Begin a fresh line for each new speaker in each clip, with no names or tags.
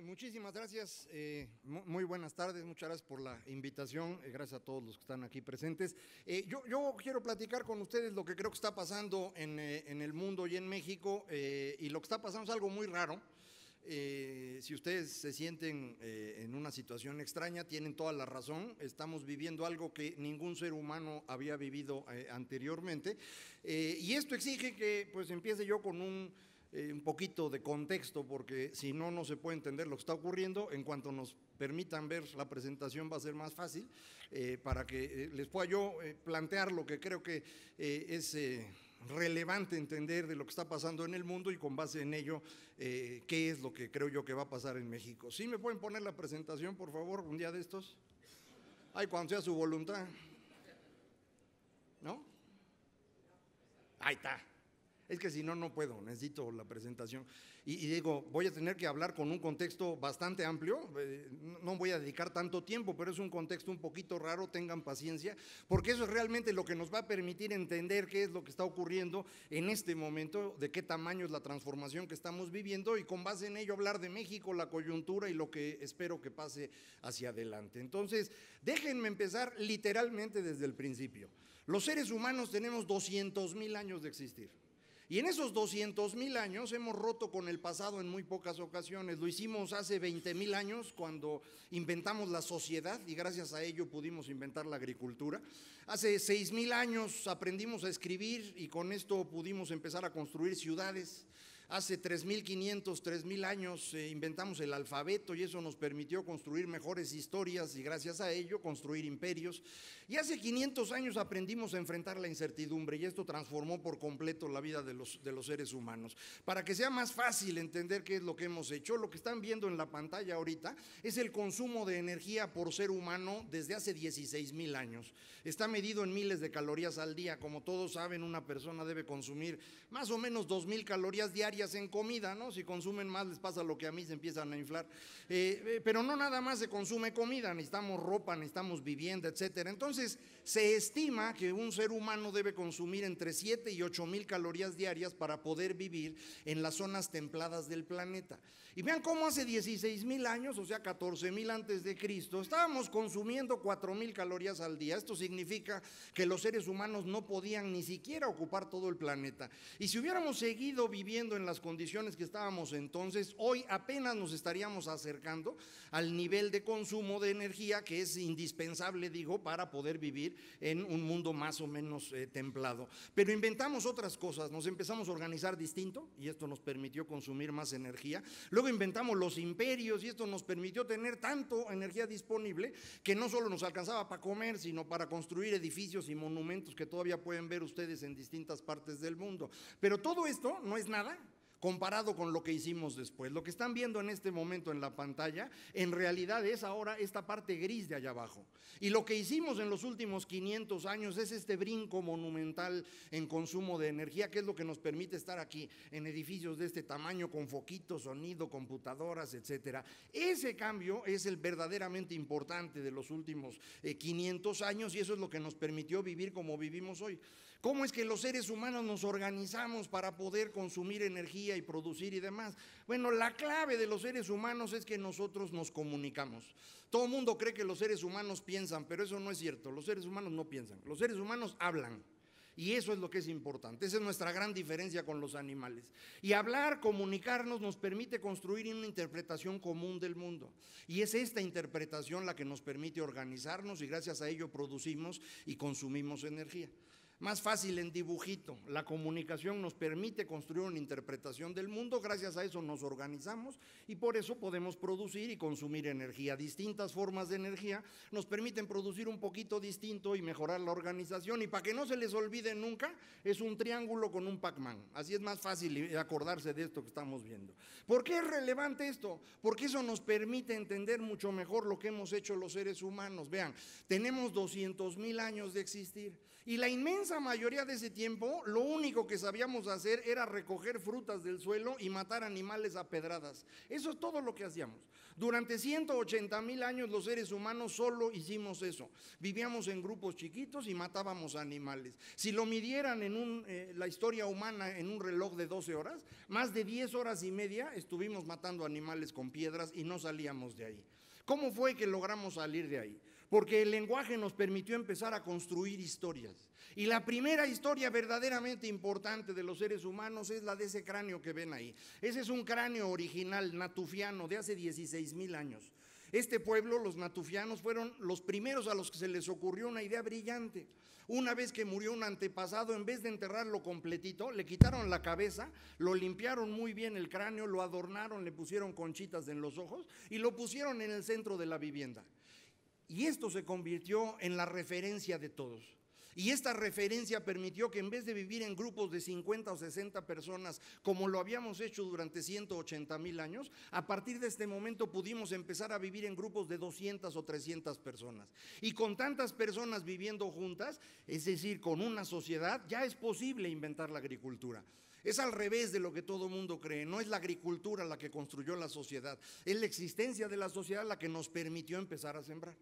Muchísimas gracias, muy buenas tardes, muchas gracias por la invitación, gracias a todos los que están aquí presentes. Yo quiero platicar con ustedes lo que creo que está pasando en el mundo y en México, y lo que está pasando es algo muy raro. Si ustedes se sienten en una situación extraña, tienen toda la razón. Estamos viviendo algo que ningún ser humano había vivido anteriormente, y esto exige que pues empiece yo con un poquito de contexto, porque si no, no se puede entender lo que está ocurriendo. En cuanto nos permitan ver la presentación va a ser más fácil para que les pueda yo plantear lo que creo que es relevante entender de lo que está pasando en el mundo, y con base en ello qué es lo que creo yo que va a pasar en México. ¿Sí me pueden poner la presentación, por favor, un día de estos? Ay, cuando sea su voluntad. ¿No? Ahí está. Es que si no, no puedo, necesito la presentación. Y digo, voy a tener que hablar con un contexto bastante amplio, no voy a dedicar tanto tiempo, pero es un contexto un poquito raro, tengan paciencia, porque eso es realmente lo que nos va a permitir entender qué es lo que está ocurriendo en este momento, de qué tamaño es la transformación que estamos viviendo, y con base en ello hablar de México, la coyuntura y lo que espero que pase hacia adelante. Entonces, déjenme empezar literalmente desde el principio. Los seres humanos tenemos 200,000 años de existir. Y en esos 200,000 años hemos roto con el pasado en muy pocas ocasiones. Lo hicimos hace 20,000 años cuando inventamos la sociedad, y gracias a ello pudimos inventar la agricultura. Hace 6,000 años aprendimos a escribir y con esto pudimos empezar a construir ciudades. Hace 3,500, 3,000 años inventamos el alfabeto, y eso nos permitió construir mejores historias y gracias a ello construir imperios. Y hace 500 años aprendimos a enfrentar la incertidumbre, y esto transformó por completo la vida de los seres humanos. Para que sea más fácil entender qué es lo que hemos hecho, lo que están viendo en la pantalla ahorita es el consumo de energía por ser humano desde hace 16,000 años. Está medido en miles de calorías al día. Como todos saben, una persona debe consumir más o menos 2,000 calorías diarias en comida, ¿no? Si consumen más les pasa lo que a mí, se empiezan a inflar. Pero no nada más se consume comida, necesitamos ropa, necesitamos vivienda, etcétera. Entonces se estima que un ser humano debe consumir entre 7 y 8,000 calorías diarias para poder vivir en las zonas templadas del planeta. Y vean cómo hace 16,000 años, o sea 14,000 antes de Cristo, estábamos consumiendo 4,000 calorías al día. Esto significa que los seres humanos no podían ni siquiera ocupar todo el planeta. Y si hubiéramos seguido viviendo en las condiciones que estábamos entonces, hoy apenas nos estaríamos acercando al nivel de consumo de energía que es indispensable, digo, para poder vivir en un mundo más o menos templado. Pero inventamos otras cosas, nos empezamos a organizar distinto y esto nos permitió consumir más energía. Luego inventamos los imperios y esto nos permitió tener tanto energía disponible que no solo nos alcanzaba para comer, sino para construir edificios y monumentos que todavía pueden ver ustedes en distintas partes del mundo. Pero todo esto no es nada comparado con lo que hicimos después. Lo que están viendo en este momento en la pantalla, en realidad es ahora esta parte gris de allá abajo. Y lo que hicimos en los últimos 500 años es este brinco monumental en consumo de energía, que es lo que nos permite estar aquí en edificios de este tamaño, con foquitos, sonido, computadoras, etcétera. Ese cambio es el verdaderamente importante de los últimos 500 años, y eso es lo que nos permitió vivir como vivimos hoy. ¿Cómo es que los seres humanos nos organizamos para poder consumir energía y producir y demás? Bueno, la clave de los seres humanos es que nosotros nos comunicamos. Todo el mundo cree que los seres humanos piensan, pero eso no es cierto. Los seres humanos no piensan, los seres humanos hablan. Y eso es lo que es importante, esa es nuestra gran diferencia con los animales. Y hablar, comunicarnos, nos permite construir una interpretación común del mundo. Y es esta interpretación la que nos permite organizarnos, y gracias a ello producimos y consumimos energía. Más fácil en dibujito, la comunicación nos permite construir una interpretación del mundo, gracias a eso nos organizamos y por eso podemos producir y consumir energía. Distintas formas de energía nos permiten producir un poquito distinto y mejorar la organización, y para que no se les olvide nunca, es un triángulo con un Pac-Man, así es más fácil acordarse de esto que estamos viendo. ¿Por qué es relevante esto? Porque eso nos permite entender mucho mejor lo que hemos hecho los seres humanos. Vean, tenemos 200,000 años de existir y la inmensa inmensa mayoría de ese tiempo, lo único que sabíamos hacer era recoger frutas del suelo y matar animales a pedradas. Eso es todo lo que hacíamos. Durante 180,000 años los seres humanos solo hicimos eso. Vivíamos en grupos chiquitos y matábamos animales. Si lo midieran en la historia humana en un reloj de 12 horas, más de 10 horas y media estuvimos matando animales con piedras y no salíamos de ahí. ¿Cómo fue que logramos salir de ahí? Porque el lenguaje nos permitió empezar a construir historias. Y la primera historia verdaderamente importante de los seres humanos es la de ese cráneo que ven ahí. Ese es un cráneo original natufiano de hace 16,000 años. Este pueblo, los natufianos, fueron los primeros a los que se les ocurrió una idea brillante. Una vez que murió un antepasado, en vez de enterrarlo completito, le quitaron la cabeza, lo limpiaron muy bien el cráneo, lo adornaron, le pusieron conchitas en los ojos y lo pusieron en el centro de la vivienda. Y esto se convirtió en la referencia de todos. Y esta referencia permitió que en vez de vivir en grupos de 50 o 60 personas, como lo habíamos hecho durante 180,000 años, a partir de este momento pudimos empezar a vivir en grupos de 200 o 300 personas. Y con tantas personas viviendo juntas, es decir, con una sociedad, ya es posible inventar la agricultura. Es al revés de lo que todo mundo cree. No es la agricultura la que construyó la sociedad, es la existencia de la sociedad la que nos permitió empezar a sembrar.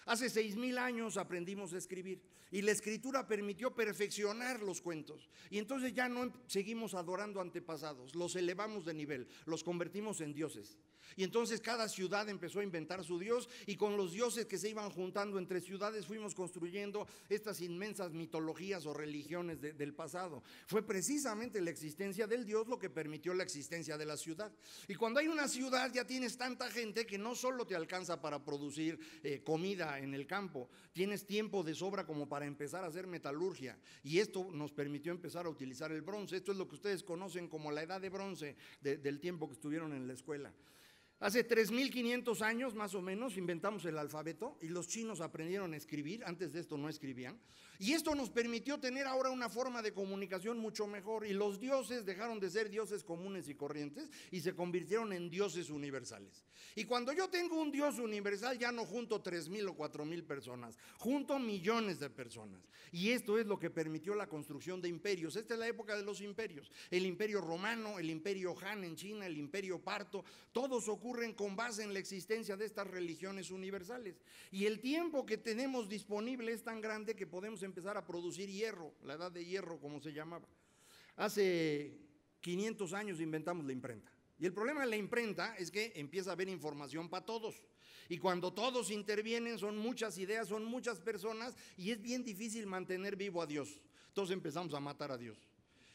Hace 6,000 años aprendimos a escribir y la escritura permitió perfeccionar los cuentos. Y entonces ya no seguimos adorando antepasados, los elevamos de nivel, los convertimos en dioses. Y entonces cada ciudad empezó a inventar su dios y con los dioses que se iban juntando entre ciudades fuimos construyendo estas inmensas mitologías o religiones del pasado. Fue precisamente la existencia del dios lo que permitió la existencia de la ciudad. Y cuando hay una ciudad ya tienes tanta gente que no solo te alcanza para producir comida en el campo, tienes tiempo de sobra como para empezar a hacer metalurgia. Y esto nos permitió empezar a utilizar el bronce. Esto es lo que ustedes conocen como la edad de bronce del tiempo que estuvieron en la escuela. Hace 3,500 años más o menos inventamos el alfabeto y los chinos aprendieron a escribir, antes de esto no escribían, y esto nos permitió tener ahora una forma de comunicación mucho mejor y los dioses dejaron de ser dioses comunes y corrientes y se convirtieron en dioses universales. Y cuando yo tengo un dios universal ya no junto 3,000 o 4,000 personas, junto millones de personas. Y esto es lo que permitió la construcción de imperios. Esta es la época de los imperios. El imperio romano, el imperio Han en China, el imperio parto, todos ocurren con base en la existencia de estas religiones universales. Y el tiempo que tenemos disponible es tan grande que podemos empezar a producir hierro, la edad de hierro como se llamaba. Hace 500 años inventamos la imprenta. Y el problema de la imprenta es que empieza a haber información para todos. Y cuando todos intervienen son muchas ideas, son muchas personas y es bien difícil mantener vivo a Dios. Entonces empezamos a matar a Dios.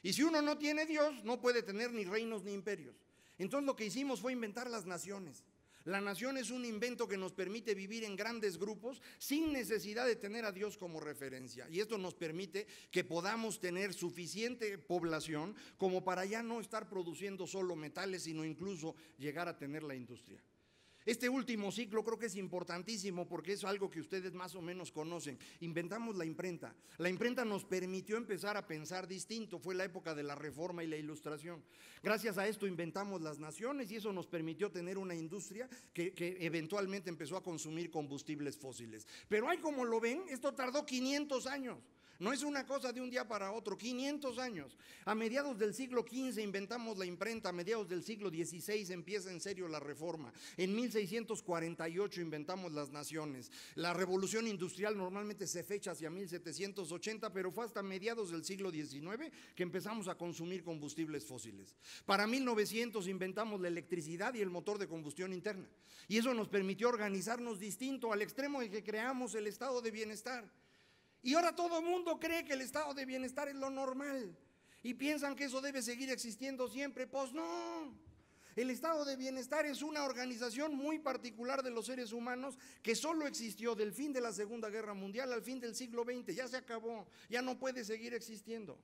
Y si uno no tiene Dios, no puede tener ni reinos ni imperios. Entonces lo que hicimos fue inventar las naciones. La nación es un invento que nos permite vivir en grandes grupos sin necesidad de tener a Dios como referencia. Y esto nos permite que podamos tener suficiente población como para ya no estar produciendo solo metales, sino incluso llegar a tener la industria. Este último ciclo creo que es importantísimo porque es algo que ustedes más o menos conocen. Inventamos la imprenta. La imprenta nos permitió empezar a pensar distinto. Fue la época de la Reforma y la Ilustración. Gracias a esto inventamos las naciones y eso nos permitió tener una industria que eventualmente empezó a consumir combustibles fósiles. Pero ahí como lo ven, esto tardó 500 años. No es una cosa de un día para otro, 500 años. A mediados del siglo XV inventamos la imprenta, a mediados del siglo XVI empieza en serio la reforma. En 1648 inventamos las naciones. La revolución industrial normalmente se fecha hacia 1780, pero fue hasta mediados del siglo XIX que empezamos a consumir combustibles fósiles. Para 1900 inventamos la electricidad y el motor de combustión interna. Y eso nos permitió organizarnos distinto al extremo de que creamos el estado de bienestar. Y ahora todo el mundo cree que el estado de bienestar es lo normal y piensan que eso debe seguir existiendo siempre. Pues no, el estado de bienestar es una organización muy particular de los seres humanos que solo existió del fin de la Segunda Guerra Mundial al fin del siglo XX, ya se acabó, ya no puede seguir existiendo.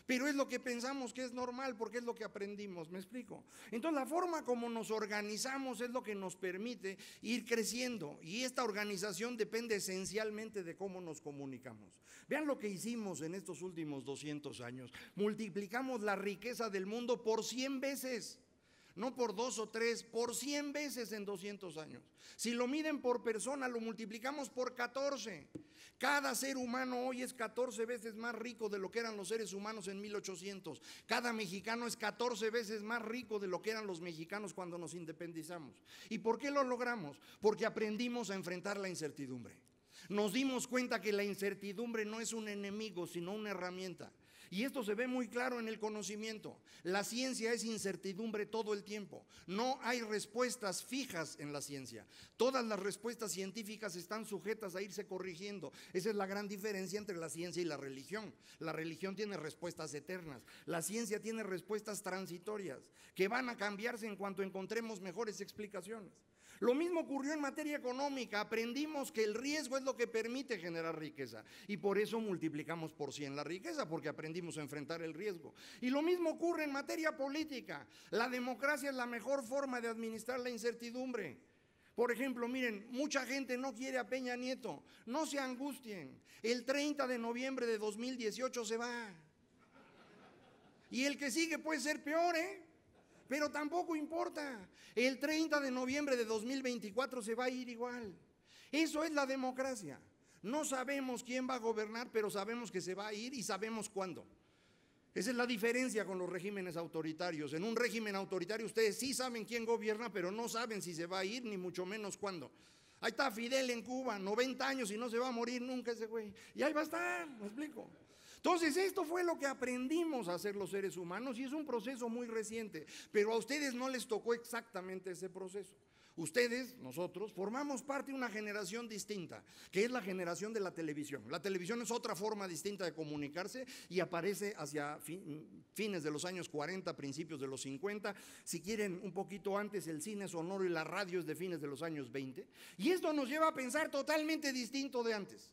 Pero es lo que pensamos que es normal porque es lo que aprendimos, ¿me explico? Entonces la forma como nos organizamos es lo que nos permite ir creciendo y esta organización depende esencialmente de cómo nos comunicamos. Vean lo que hicimos en estos últimos 200 años, multiplicamos la riqueza del mundo por 100 veces. No por 2 o 3, por 100 veces en 200 años. Si lo miden por persona, lo multiplicamos por 14. Cada ser humano hoy es 14 veces más rico de lo que eran los seres humanos en 1800. Cada mexicano es 14 veces más rico de lo que eran los mexicanos cuando nos independizamos. ¿Y por qué lo logramos? Porque aprendimos a enfrentar la incertidumbre. Nos dimos cuenta que la incertidumbre no es un enemigo, sino una herramienta. Y esto se ve muy claro en el conocimiento. La ciencia es incertidumbre todo el tiempo. No hay respuestas fijas en la ciencia. Todas las respuestas científicas están sujetas a irse corrigiendo. Esa es la gran diferencia entre la ciencia y la religión. La religión tiene respuestas eternas. La ciencia tiene respuestas transitorias que van a cambiarse en cuanto encontremos mejores explicaciones. Lo mismo ocurrió en materia económica. Aprendimos que el riesgo es lo que permite generar riqueza y por eso multiplicamos por 100 la riqueza, porque aprendimos a enfrentar el riesgo. Y lo mismo ocurre en materia política. La democracia es la mejor forma de administrar la incertidumbre. Por ejemplo, miren, mucha gente no quiere a Peña Nieto. No se angustien. El 30 de noviembre de 2018 se va. Y el que sigue puede ser peor, pero tampoco importa. El 30 de noviembre de 2024 se va a ir igual. Eso es la democracia. No sabemos quién va a gobernar, pero sabemos que se va a ir y sabemos cuándo. Esa es la diferencia con los regímenes autoritarios. En un régimen autoritario ustedes sí saben quién gobierna, pero no saben si se va a ir, ni mucho menos cuándo. Ahí está Fidel en Cuba, 90 años y no se va a morir nunca ese güey. Y ahí va a estar, ¿me explico? Entonces esto fue lo que aprendimos a hacer los seres humanos y es un proceso muy reciente, pero a ustedes no les tocó exactamente ese proceso. Ustedes, nosotros, formamos parte de una generación distinta, que es la generación de la televisión. La televisión es otra forma distinta de comunicarse y aparece hacia fines de los años 40, principios de los 50. Si quieren, un poquito antes, el cine sonoro y la radio es de fines de los años 20. Y esto nos lleva a pensar totalmente distinto de antes.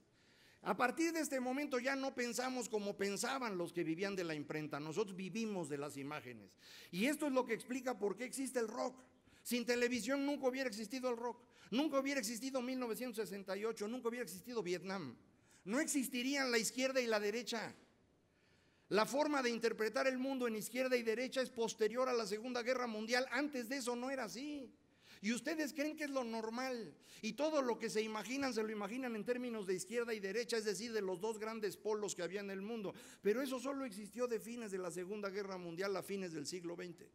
A partir de este momento ya no pensamos como pensaban los que vivían de la imprenta, nosotros vivimos de las imágenes. Y esto es lo que explica por qué existe el rock. Sin televisión nunca hubiera existido el rock, nunca hubiera existido 1968, nunca hubiera existido Vietnam. No existirían la izquierda y la derecha. La forma de interpretar el mundo en izquierda y derecha es posterior a la Segunda Guerra Mundial, antes de eso no era así. Y ustedes creen que es lo normal y todo lo que se imaginan, se lo imaginan en términos de izquierda y derecha, es decir, de los dos grandes polos que había en el mundo. Pero eso solo existió de fines de la Segunda Guerra Mundial a fines del siglo XX.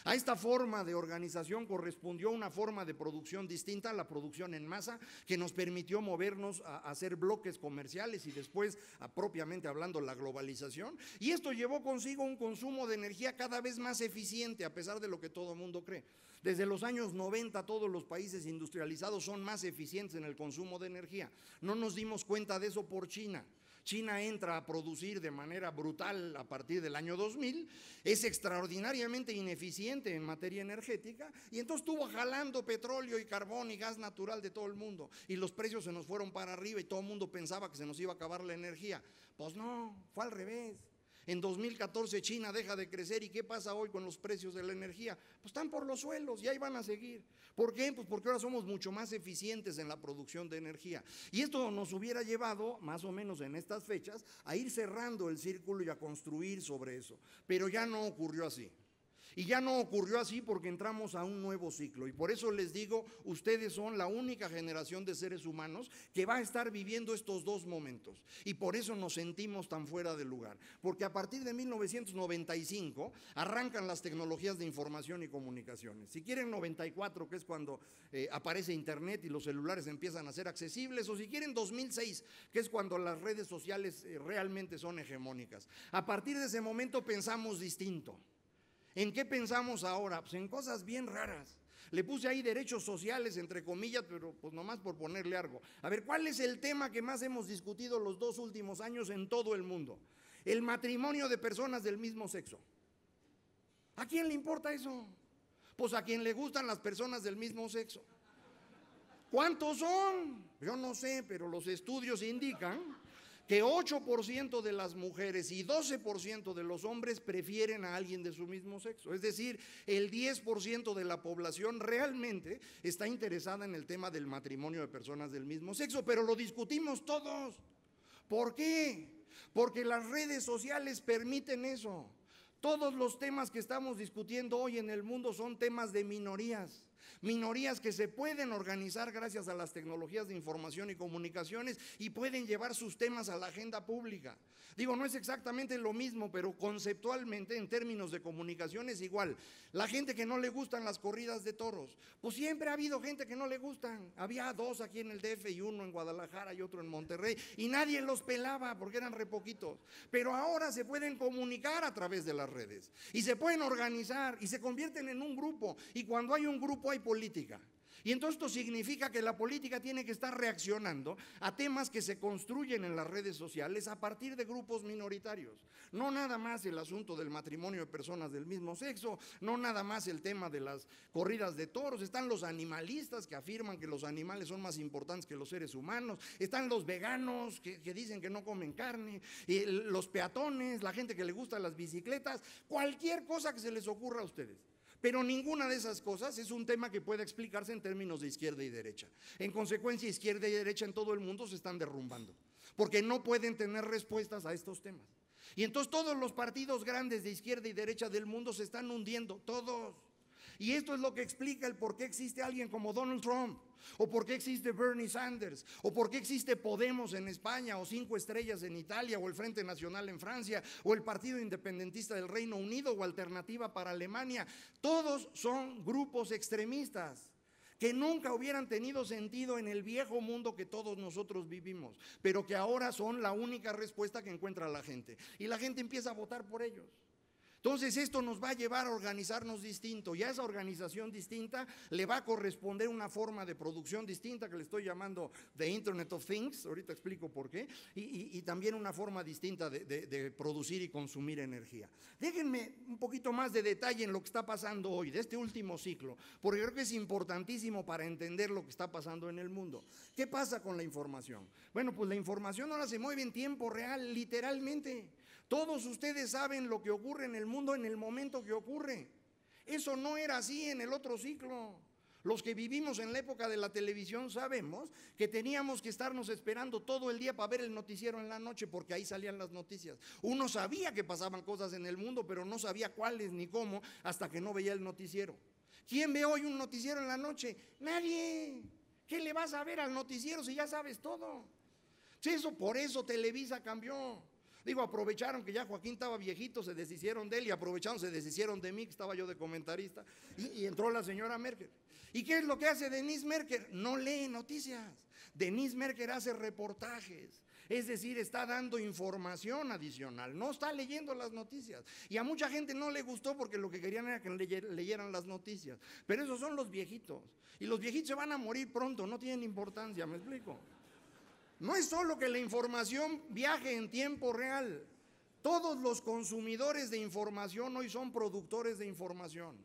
A esta forma de organización correspondió una forma de producción distinta, la producción en masa, que nos permitió movernos a hacer bloques comerciales y después, propiamente hablando, la globalización. Y esto llevó consigo un consumo de energía cada vez más eficiente, a pesar de lo que todo el mundo cree. Desde los años 90 todos los países industrializados son más eficientes en el consumo de energía. No nos dimos cuenta de eso por China. China entra a producir de manera brutal a partir del año 2000, es extraordinariamente ineficiente en materia energética y entonces estuvo jalando petróleo y carbón y gas natural de todo el mundo y los precios se nos fueron para arriba y todo el mundo pensaba que se nos iba a acabar la energía. Pues no, fue al revés. En 2014 China deja de crecer y ¿qué pasa hoy con los precios de la energía? Pues están por los suelos y ahí van a seguir. ¿Por qué? Pues porque ahora somos mucho más eficientes en la producción de energía. Y esto nos hubiera llevado, más o menos en estas fechas, a ir cerrando el círculo y a construir sobre eso. Pero ya no ocurrió así. Y ya no ocurrió así porque entramos a un nuevo ciclo. Y por eso les digo, ustedes son la única generación de seres humanos que va a estar viviendo estos dos momentos. Y por eso nos sentimos tan fuera de lugar. Porque a partir de 1995 arrancan las tecnologías de información y comunicaciones. Si quieren 94, que es cuando aparece Internet y los celulares empiezan a ser accesibles, o si quieren 2006, que es cuando las redes sociales realmente son hegemónicas. A partir de ese momento pensamos distinto. ¿En qué pensamos ahora? Pues en cosas bien raras. Le puse ahí derechos sociales, entre comillas, pero pues nomás por ponerle algo. A ver, ¿cuál es el tema que más hemos discutido los 2 últimos años en todo el mundo? El matrimonio de personas del mismo sexo. ¿A quién le importa eso? Pues a quien le gustan las personas del mismo sexo. ¿Cuántos son? Yo no sé, pero los estudios indican que 8% de las mujeres y 12% de los hombres prefieren a alguien de su mismo sexo. Es decir, el 10% de la población realmente está interesada en el tema del matrimonio de personas del mismo sexo, pero lo discutimos todos. ¿Por qué? Porque las redes sociales permiten eso. Todos los temas que estamos discutiendo hoy en el mundo son temas de minorías. Minorías que se pueden organizar gracias a las tecnologías de información y comunicaciones y pueden llevar sus temas a la agenda pública. Digo, no es exactamente lo mismo, pero conceptualmente en términos de comunicación es igual. La gente que no le gustan las corridas de toros, pues siempre ha habido gente que no le gustan. Había 2 aquí en el DF y 1 en Guadalajara y otro en Monterrey y nadie los pelaba porque eran re poquitos. Pero ahora se pueden comunicar a través de las redes y se pueden organizar y se convierten en un grupo, y cuando hay un grupo hay política. Y entonces esto significa que la política tiene que estar reaccionando a temas que se construyen en las redes sociales a partir de grupos minoritarios. No nada más el asunto del matrimonio de personas del mismo sexo, no nada más el tema de las corridas de toros. Están los animalistas que afirman que los animales son más importantes que los seres humanos. Están los veganos que dicen que no comen carne, y los peatones, la gente que le gustan las bicicletas, cualquier cosa que se les ocurra a ustedes. Pero ninguna de esas cosas es un tema que pueda explicarse en términos de izquierda y derecha. En consecuencia, izquierda y derecha en todo el mundo se están derrumbando, porque no pueden tener respuestas a estos temas. Y entonces todos los partidos grandes de izquierda y derecha del mundo se están hundiendo, todos. Y esto es lo que explica el por qué existe alguien como Donald Trump, o por qué existe Bernie Sanders, o por qué existe Podemos en España, o 5 Estrellas en Italia, o el Frente Nacional en Francia, o el Partido Independentista del Reino Unido, o Alternativa para Alemania. Todos son grupos extremistas que nunca hubieran tenido sentido en el viejo mundo que todos nosotros vivimos, pero que ahora son la única respuesta que encuentra la gente. Y la gente empieza a votar por ellos. Entonces esto nos va a llevar a organizarnos distinto, y a esa organización distinta le va a corresponder una forma de producción distinta que le estoy llamando The Internet of Things, ahorita explico por qué, y también una forma distinta de producir y consumir energía. Déjenme un poquito más de detalle en lo que está pasando hoy, de este último ciclo, porque creo que es importantísimo para entender lo que está pasando en el mundo. ¿Qué pasa con la información? Bueno, pues la información ahora se mueve en tiempo real, literalmente. Todos ustedes saben lo que ocurre en el mundo en el momento que ocurre. Eso no era así en el otro ciclo. Los que vivimos en la época de la televisión sabemos que teníamos que estarnos esperando todo el día para ver el noticiero en la noche, porque ahí salían las noticias. Uno sabía que pasaban cosas en el mundo, pero no sabía cuáles ni cómo hasta que no veía el noticiero. ¿Quién ve hoy un noticiero en la noche? Nadie. ¿Qué le vas a ver al noticiero si ya sabes todo? Sí, por eso Televisa cambió. Digo, aprovecharon que ya Joaquín estaba viejito, se deshicieron de él, y aprovecharon, se deshicieron de mí, que estaba yo de comentarista, y entró la señora Merkel. ¿Y qué es lo que hace Denise Merkel? No lee noticias. Denise Merkel hace reportajes, es decir, está dando información adicional, no está leyendo las noticias. Y a mucha gente no le gustó porque lo que querían era que leyeran las noticias. Pero esos son los viejitos, y los viejitos se van a morir pronto, no tienen importancia, ¿me explico? No es solo que la información viaje en tiempo real. Todos los consumidores de información hoy son productores de información.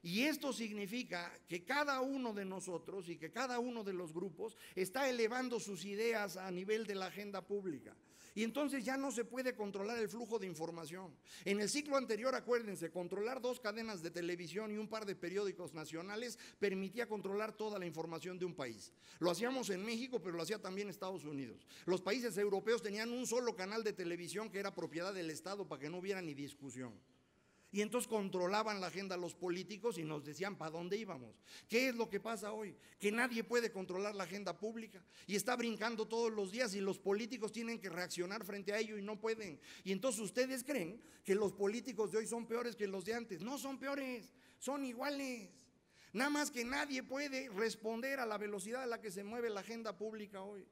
Y esto significa que cada uno de nosotros y que cada uno de los grupos está elevando sus ideas a nivel de la agenda pública. Y entonces ya no se puede controlar el flujo de información. En el ciclo anterior, acuérdense, controlar 2 cadenas de televisión y un par de periódicos nacionales permitía controlar toda la información de un país. Lo hacíamos en México, pero lo hacía también Estados Unidos. Los países europeos tenían un solo canal de televisión que era propiedad del Estado para que no hubiera ni discusión. Y entonces controlaban la agenda los políticos y nos decían para dónde íbamos. ¿Qué es lo que pasa hoy? Que nadie puede controlar la agenda pública y está brincando todos los días, y los políticos tienen que reaccionar frente a ello y no pueden. Y entonces ustedes creen que los políticos de hoy son peores que los de antes. No son peores, son iguales. Nada más que nadie puede responder a la velocidad a la que se mueve la agenda pública hoy.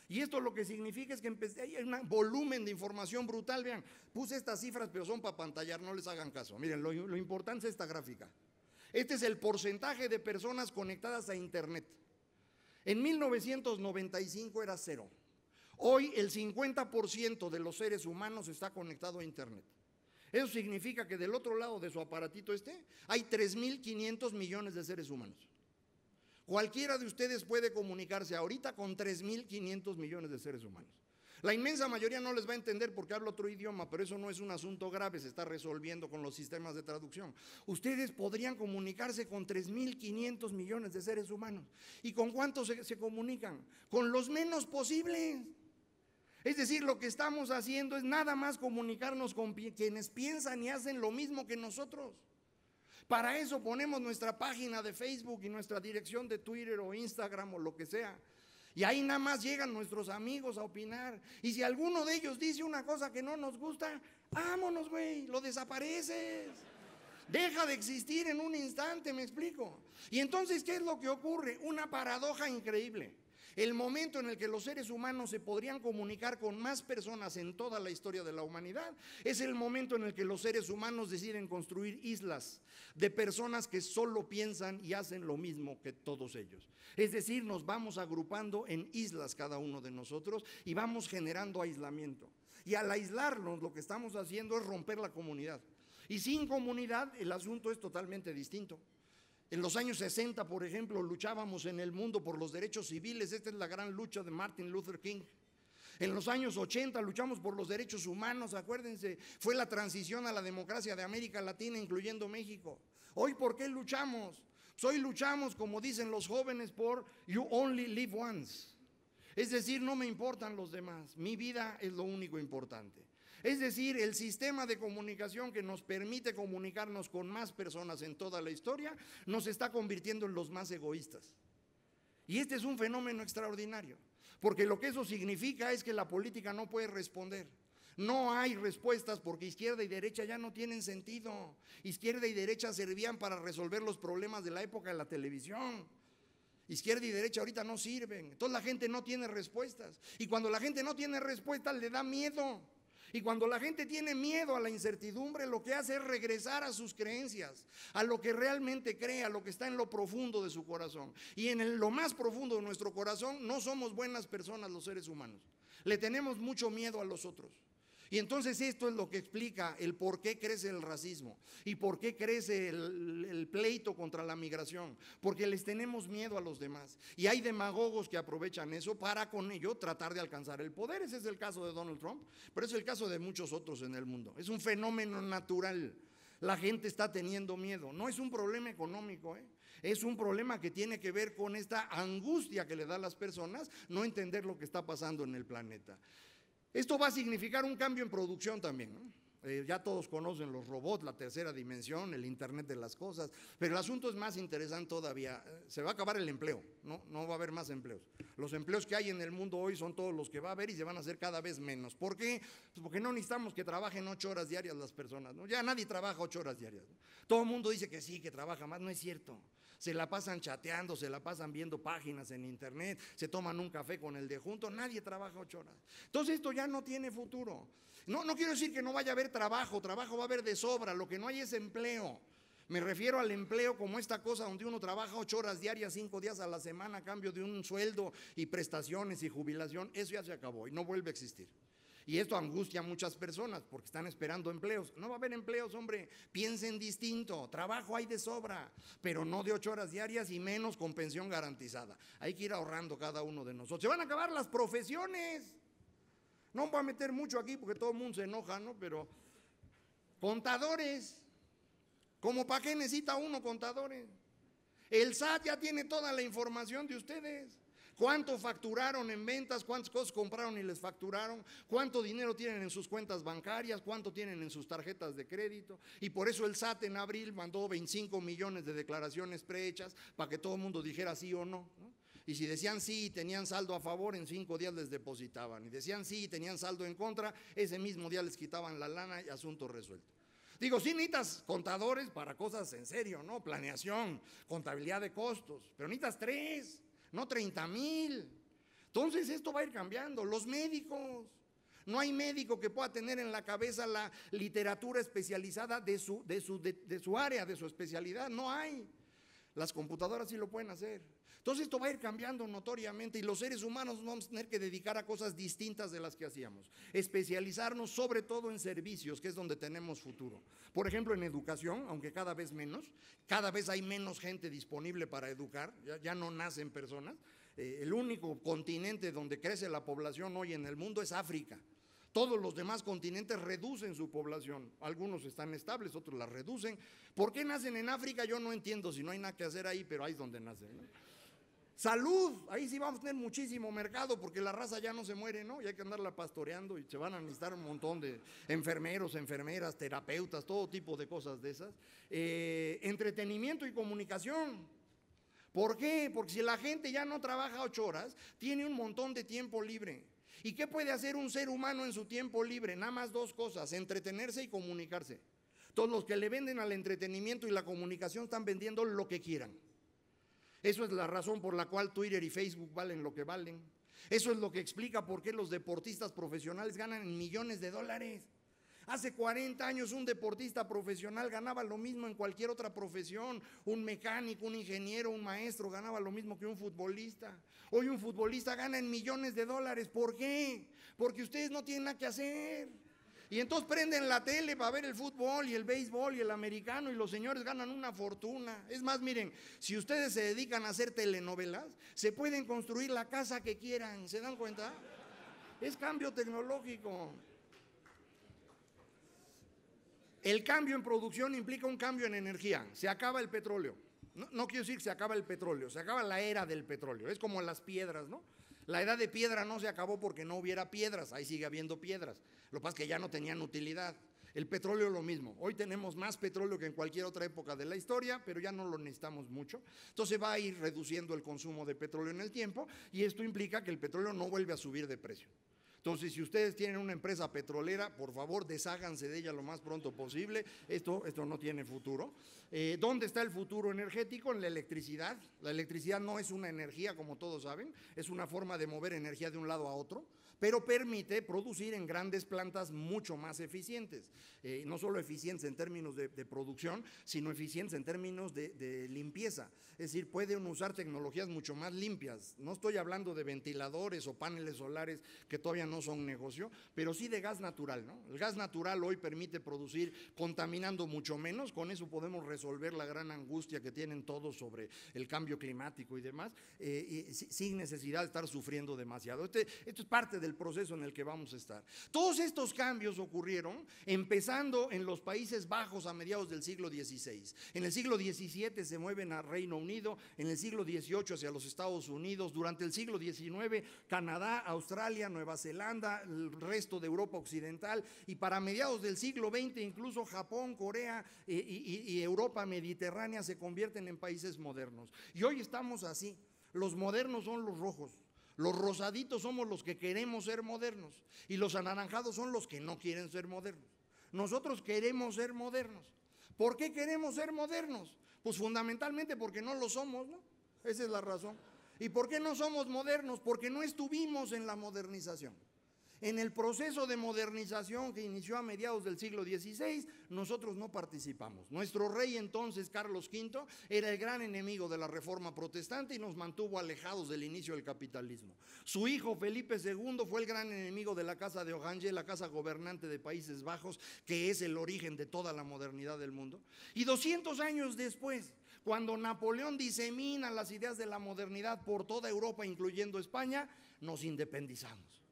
Y esto lo que significa es que hay un volumen de información brutal. Vean, puse estas cifras, pero son para pantallar, no les hagan caso. Miren, lo importante es esta gráfica. Este es el porcentaje de personas conectadas a Internet. En 1995 era 0. Hoy el 50% de los seres humanos está conectado a Internet. Eso significa que del otro lado de su aparatito hay 3.500 millones de seres humanos. Cualquiera de ustedes puede comunicarse ahorita con 3.500 millones de seres humanos. La inmensa mayoría no les va a entender porque habla otro idioma, pero eso no es un asunto grave, se está resolviendo con los sistemas de traducción. Ustedes podrían comunicarse con 3.500 millones de seres humanos. ¿Y con cuántos se comunican? Con los menos posibles. Es decir, lo que estamos haciendo es nada más comunicarnos con quienes piensan y hacen lo mismo que nosotros. Para eso ponemos nuestra página de Facebook y nuestra dirección de Twitter o Instagram o lo que sea. Y ahí nada más llegan nuestros amigos a opinar. Y si alguno de ellos dice una cosa que no nos gusta, vámonos, güey, lo desapareces. Deja de existir en un instante, ¿me explico? Y entonces, ¿qué es lo que ocurre? Una paradoja increíble. El momento en el que los seres humanos se podrían comunicar con más personas en toda la historia de la humanidad es el momento en el que los seres humanos deciden construir islas de personas que solo piensan y hacen lo mismo que todos ellos. Es decir, nos vamos agrupando en islas cada uno de nosotros y vamos generando aislamiento. Y al aislarnos, lo que estamos haciendo es romper la comunidad. Y sin comunidad el asunto es totalmente distinto. En los años 60, por ejemplo, luchábamos en el mundo por los derechos civiles. Esta es la gran lucha de Martin Luther King. En los años 80 luchamos por los derechos humanos, acuérdense, fue la transición a la democracia de América Latina, incluyendo México. Hoy, ¿por qué luchamos? Pues hoy luchamos, como dicen los jóvenes, por you only live once. Es decir, no me importan los demás, mi vida es lo único importante. Es decir, el sistema de comunicación que nos permite comunicarnos con más personas en toda la historia nos está convirtiendo en los más egoístas. Y este es un fenómeno extraordinario, porque lo que eso significa es que la política no puede responder. No hay respuestas porque izquierda y derecha ya no tienen sentido. Izquierda y derecha servían para resolver los problemas de la época de la televisión. Izquierda y derecha ahorita no sirven. Entonces la gente no tiene respuestas. Y cuando la gente no tiene respuestas le da miedo. Y cuando la gente tiene miedo a la incertidumbre, lo que hace es regresar a sus creencias, a lo que realmente cree, a lo que está en lo profundo de su corazón. Y en lo más profundo de nuestro corazón no somos buenas personas los seres humanos. Le tenemos mucho miedo a los otros. Y entonces esto es lo que explica el por qué crece el racismo y por qué crece el pleito contra la migración, porque les tenemos miedo a los demás. Y hay demagogos que aprovechan eso para con ello tratar de alcanzar el poder. Ese es el caso de Donald Trump, pero es el caso de muchos otros en el mundo. Es un fenómeno natural. La gente está teniendo miedo. No es un problema económico, es un problema que tiene que ver con esta angustia que le da a las personas no entender lo que está pasando en el planeta. Esto va a significar un cambio en producción también, ¿no? Ya todos conocen los robots, la tercera dimensión, el internet de las cosas, pero el asunto es más interesante todavía. Se va a acabar el empleo, no va a haber más empleos. Los empleos que hay en el mundo hoy son todos los que va a haber y se van a hacer cada vez menos. ¿Por qué? Pues porque no necesitamos que trabajen 8 horas diarias las personas, ¿no? Ya nadie trabaja 8 horas diarias, ¿no? Todo el mundo dice que sí, que trabaja más, no es cierto. Se la pasan chateando, se la pasan viendo páginas en internet, se toman un café con el de junto, nadie trabaja 8 horas. Entonces esto ya no tiene futuro. No quiero decir que no vaya a haber trabajo va a haber de sobra, lo que no hay es empleo. Me refiero al empleo como esta cosa donde uno trabaja 8 horas diarias, 5 días a la semana a cambio de un sueldo y prestaciones y jubilación. Eso ya se acabó y no vuelve a existir. Y esto angustia a muchas personas porque están esperando empleos. No va a haber empleos, hombre, piensen distinto. Trabajo hay de sobra, pero no de 8 horas diarias y menos con pensión garantizada. Hay que ir ahorrando cada uno de nosotros. Se van a acabar las profesiones. No voy a meter mucho aquí porque todo el mundo se enoja, ¿no? Pero contadores, ¿cómo para qué necesita uno contadores? El SAT ya tiene toda la información de ustedes. ¿Cuánto facturaron en ventas? ¿Cuántas cosas compraron y les facturaron? ¿Cuánto dinero tienen en sus cuentas bancarias? ¿Cuánto tienen en sus tarjetas de crédito? Y por eso el SAT en abril mandó 25 millones de declaraciones prehechas para que todo el mundo dijera sí o no, ¿no? Y si decían sí y tenían saldo a favor, en 5 días les depositaban. Y decían sí y tenían saldo en contra, ese mismo día les quitaban la lana y asunto resuelto. Digo, sí necesitas contadores para cosas en serio, ¿no? Planeación, contabilidad de costos, pero necesitas 3, no 30,000. Entonces esto va a ir cambiando. Los médicos, no hay médico que pueda tener en la cabeza la literatura especializada de su área, de su especialidad, no hay. Las computadoras sí lo pueden hacer. Entonces esto va a ir cambiando notoriamente y los seres humanos nos vamos a tener que dedicar a cosas distintas de las que hacíamos. Especializarnos sobre todo en servicios, que es donde tenemos futuro. Por ejemplo, en educación, aunque cada vez menos, cada vez hay menos gente disponible para educar, ya no nacen personas. El único continente donde crece la población hoy en el mundo es África. Todos los demás continentes reducen su población. Algunos están estables, otros la reducen. ¿Por qué nacen en África? Yo no entiendo, si no hay nada que hacer ahí, pero ahí es donde nacen, ¿no? Salud, ahí sí vamos a tener muchísimo mercado porque la raza ya no se muere, ¿no? Y hay que andarla pastoreando y se van a necesitar un montón de enfermeros, enfermeras, terapeutas, todo tipo de cosas de esas. Entretenimiento y comunicación. ¿Por qué? Porque si la gente ya no trabaja 8 horas, tiene un montón de tiempo libre. ¿Y qué puede hacer un ser humano en su tiempo libre? Nada más 2 cosas, entretenerse y comunicarse. Todos los que le venden al entretenimiento y la comunicación están vendiendo lo que quieran. Eso es la razón por la cual Twitter y Facebook valen lo que valen. Eso es lo que explica por qué los deportistas profesionales ganan en millones de dólares. Hace 40 años un deportista profesional ganaba lo mismo en cualquier otra profesión. Un mecánico, un ingeniero, un maestro ganaba lo mismo que un futbolista. Hoy un futbolista gana en millones de dólares. ¿Por qué? Porque ustedes no tienen nada que hacer. Y entonces prenden la tele para ver el fútbol y el béisbol y el americano y los señores ganan una fortuna. Es más, miren, si ustedes se dedican a hacer telenovelas, se pueden construir la casa que quieran, ¿se dan cuenta? Es cambio tecnológico. El cambio en producción implica un cambio en energía. Se acaba el petróleo. No quiero decir que se acaba el petróleo, se acaba la era del petróleo. Es como las piedras, ¿no? La edad de piedra no se acabó porque no hubiera piedras, ahí sigue habiendo piedras. Lo que pasa es que ya no tenían utilidad. El petróleo lo mismo. Hoy tenemos más petróleo que en cualquier otra época de la historia, pero ya no lo necesitamos mucho. Entonces va a ir reduciendo el consumo de petróleo en el tiempo y esto implica que el petróleo no vuelve a subir de precio. Entonces, si ustedes tienen una empresa petrolera, por favor, desháganse de ella lo más pronto posible. Esto no tiene futuro. ¿Dónde está el futuro energético? En la electricidad. La electricidad no es una energía, como todos saben, es una forma de mover energía de un lado a otro, pero permite producir en grandes plantas mucho más eficientes. No solo eficientes en términos de producción, sino eficientes en términos de limpieza. Es decir, pueden usar tecnologías mucho más limpias. No estoy hablando de ventiladores o paneles solares que todavía no son negocio, pero sí de gas natural, ¿no? El gas natural hoy permite producir contaminando mucho menos. Con eso podemos resolver la gran angustia que tienen todos sobre el cambio climático y demás, sin necesidad de estar sufriendo demasiado. Esto es parte del proceso en el que vamos a estar. Todos estos cambios ocurrieron empezando en los Países Bajos a mediados del siglo XVI. En el siglo XVII se mueven a Reino Unido, en el siglo XVIII hacia los Estados Unidos, durante el siglo XIX Canadá, Australia, Nueva Zelanda, el resto de Europa Occidental, y para mediados del siglo XX incluso Japón, Corea y Europa mediterránea se convierten en países modernos. Y hoy estamos así. Los modernos son los rojos. Los rosaditos somos los que queremos ser modernos y los anaranjados son los que no quieren ser modernos. Nosotros queremos ser modernos. ¿Por qué queremos ser modernos? Pues fundamentalmente porque no lo somos, ¿no? Esa es la razón. ¿Y por qué no somos modernos? Porque no estuvimos en la modernización. En el proceso de modernización que inició a mediados del siglo XVI, nosotros no participamos. Nuestro rey entonces, Carlos V, era el gran enemigo de la reforma protestante y nos mantuvo alejados del inicio del capitalismo. Su hijo, Felipe II, fue el gran enemigo de la Casa de Orange, la casa gobernante de Países Bajos, que es el origen de toda la modernidad del mundo. Y 200 años después, cuando Napoleón disemina las ideas de la modernidad por toda Europa, incluyendo España, nos independizamos.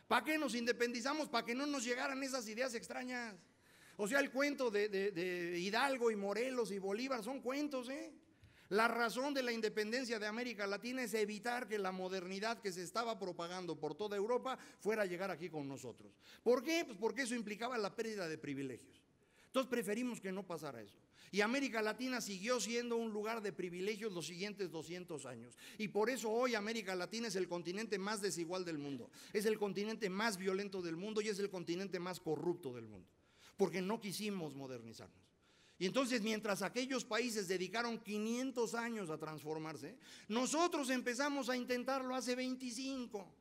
¿Para qué nos independizamos? Para que no nos llegaran esas ideas extrañas. O sea, el cuento de Hidalgo y Morelos y Bolívar son cuentos, ¿eh? La razón de la independencia de América Latina es evitar que la modernidad que se estaba propagando por toda Europa fuera a llegar aquí con nosotros. ¿Por qué? Pues porque eso implicaba la pérdida de privilegios. Entonces preferimos que no pasara eso. Y América Latina siguió siendo un lugar de privilegios los siguientes 200 años. Y por eso hoy América Latina es el continente más desigual del mundo. Es el continente más violento del mundo y es el continente más corrupto del mundo. Porque no quisimos modernizarnos. Y entonces, mientras aquellos países dedicaron 500 años a transformarse, nosotros empezamos a intentarlo hace 25.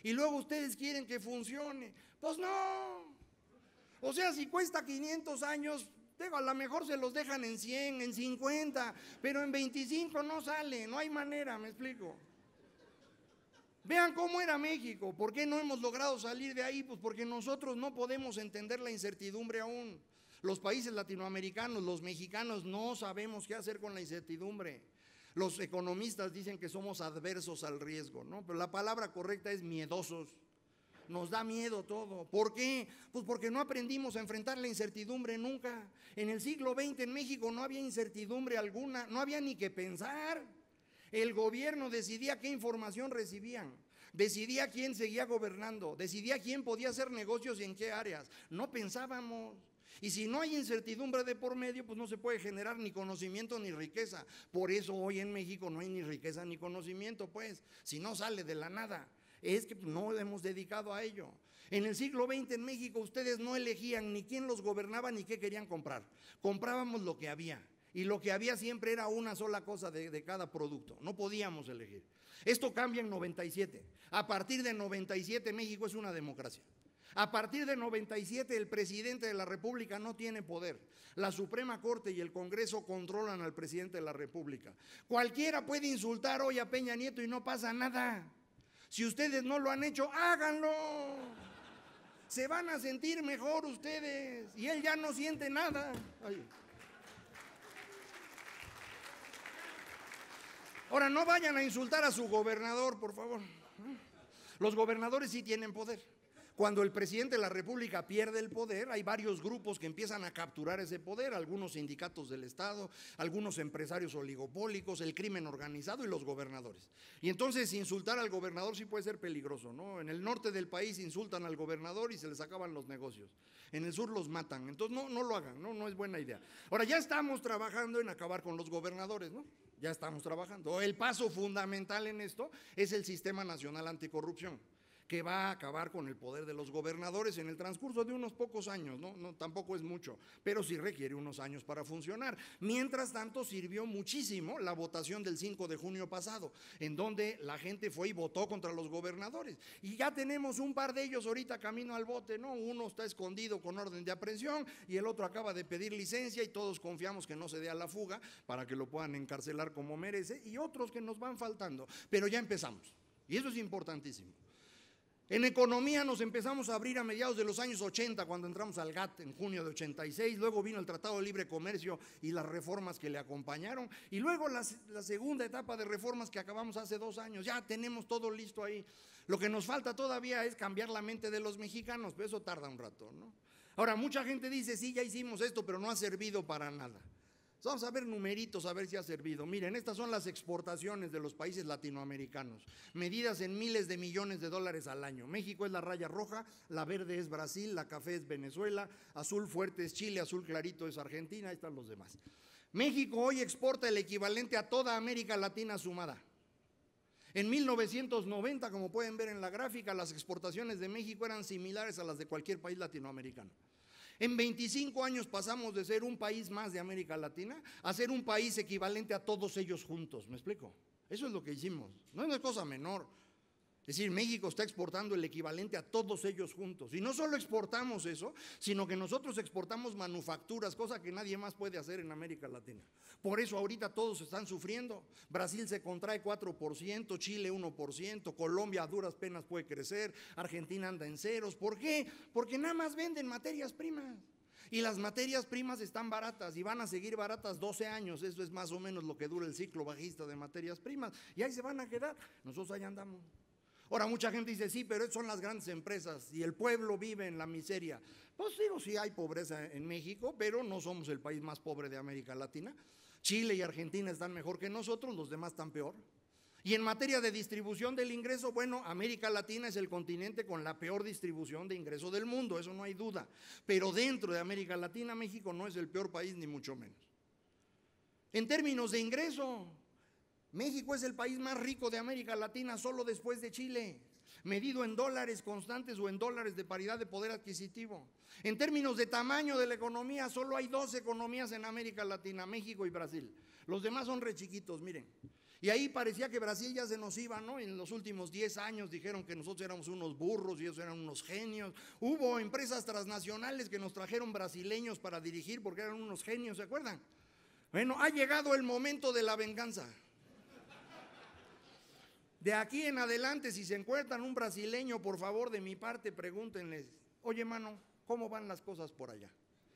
Y luego ustedes quieren que funcione. Pues no. O sea, si cuesta 500 años... a lo mejor se los dejan en 100, en 50, pero en 25 no sale, no hay manera, me explico. Vean cómo era México, ¿por qué no hemos logrado salir de ahí? Pues porque nosotros no podemos entender la incertidumbre aún. Los países latinoamericanos, los mexicanos no sabemos qué hacer con la incertidumbre. Los economistas dicen que somos adversos al riesgo, ¿no? Pero la palabra correcta es miedosos. Nos da miedo todo. ¿Por qué? Pues porque no aprendimos a enfrentar la incertidumbre nunca. En el siglo XX en México no había incertidumbre alguna, no había ni que pensar. El gobierno decidía qué información recibían, decidía quién seguía gobernando, decidía quién podía hacer negocios y en qué áreas. No pensábamos. Y si no hay incertidumbre de por medio, pues no se puede generar ni conocimiento ni riqueza. Por eso hoy en México no hay ni riqueza ni conocimiento, pues, si no sale de la nada. Es que no hemos dedicado a ello. En el siglo XX en México ustedes no elegían ni quién los gobernaba ni qué querían comprar. Comprábamos lo que había. Y lo que había siempre era una sola cosa de cada producto. No podíamos elegir. Esto cambia en 97. A partir de 97 México es una democracia. A partir de 97 el presidente de la República no tiene poder. La Suprema Corte y el Congreso controlan al presidente de la República. Cualquiera puede insultar hoy a Peña Nieto y no pasa nada. Si ustedes no lo han hecho, háganlo. Se van a sentir mejor ustedes y él ya no siente nada. Ay. Ahora, no vayan a insultar a su gobernador, por favor. Los gobernadores sí tienen poder. Cuando el presidente de la República pierde el poder, hay varios grupos que empiezan a capturar ese poder, algunos sindicatos del Estado, algunos empresarios oligopólicos, el crimen organizado y los gobernadores. Y entonces insultar al gobernador sí puede ser peligroso, ¿no? En el norte del país insultan al gobernador y se les acaban los negocios. En el sur los matan, entonces no lo hagan, no es buena idea. Ahora, ya estamos trabajando en acabar con los gobernadores, ¿no? Ya estamos trabajando. El paso fundamental en esto es el Sistema Nacional Anticorrupción, que va a acabar con el poder de los gobernadores en el transcurso de unos pocos años, no tampoco es mucho, pero sí requiere unos años para funcionar. Mientras tanto, sirvió muchísimo la votación del 5 de junio pasado, en donde la gente fue y votó contra los gobernadores. Y ya tenemos un par de ellos ahorita camino al bote, ¿no? Uno está escondido con orden de aprehensión y el otro acaba de pedir licencia y todos confiamos que no se dé a la fuga para que lo puedan encarcelar como merece, y otros que nos van faltando. Pero ya empezamos, y eso es importantísimo. En economía nos empezamos a abrir a mediados de los años 80, cuando entramos al GATT en junio de 86, luego vino el Tratado de Libre Comercio y las reformas que le acompañaron, y luego la segunda etapa de reformas que acabamos hace 2 años. Ya tenemos todo listo ahí. Lo que nos falta todavía es cambiar la mente de los mexicanos, pero eso tarda un rato, ¿no? Ahora, mucha gente dice, sí, ya hicimos esto, pero no ha servido para nada. Vamos a ver numeritos, a ver si ha servido. Miren, estas son las exportaciones de los países latinoamericanos, medidas en miles de millones de dólares al año. México es la raya roja, la verde es Brasil, la café es Venezuela, azul fuerte es Chile, azul clarito es Argentina, ahí están los demás. México hoy exporta el equivalente a toda América Latina sumada. En 1990, como pueden ver en la gráfica, las exportaciones de México eran similares a las de cualquier país latinoamericano. En 25 años pasamos de ser un país más de América Latina a ser un país equivalente a todos ellos juntos, ¿me explico? Eso es lo que hicimos, no es una cosa menor. Es decir, México está exportando el equivalente a todos ellos juntos. Y no solo exportamos eso, sino que nosotros exportamos manufacturas, cosa que nadie más puede hacer en América Latina. Por eso ahorita todos están sufriendo. Brasil se contrae 4%, Chile 1%, Colombia a duras penas puede crecer, Argentina anda en ceros. ¿Por qué? Porque nada más venden materias primas. Y las materias primas están baratas y van a seguir baratas 12 años. Eso es más o menos lo que dura el ciclo bajista de materias primas. Y ahí se van a quedar. Nosotros ahí andamos. Ahora, mucha gente dice, sí, pero son las grandes empresas y el pueblo vive en la miseria. Pues digo, sí hay pobreza en México, pero no somos el país más pobre de América Latina. Chile y Argentina están mejor que nosotros, los demás están peor. Y en materia de distribución del ingreso, bueno, América Latina es el continente con la peor distribución de ingreso del mundo, eso no hay duda. Pero dentro de América Latina, México no es el peor país, ni mucho menos. En términos de ingreso, México es el país más rico de América Latina, solo después de Chile, medido en dólares constantes o en dólares de paridad de poder adquisitivo. En términos de tamaño de la economía, solo hay 2 economías en América Latina, México y Brasil. Los demás son re chiquitos, miren. Y ahí parecía que Brasil ya se nos iba, ¿no? En los últimos 10 años dijeron que nosotros éramos unos burros y ellos eran unos genios. Hubo empresas transnacionales que nos trajeron brasileños para dirigir porque eran unos genios, ¿se acuerdan? Bueno, ha llegado el momento de la venganza. De aquí en adelante, si se encuentran un brasileño, por favor, de mi parte, pregúntenles, oye, mano, ¿cómo van las cosas por allá?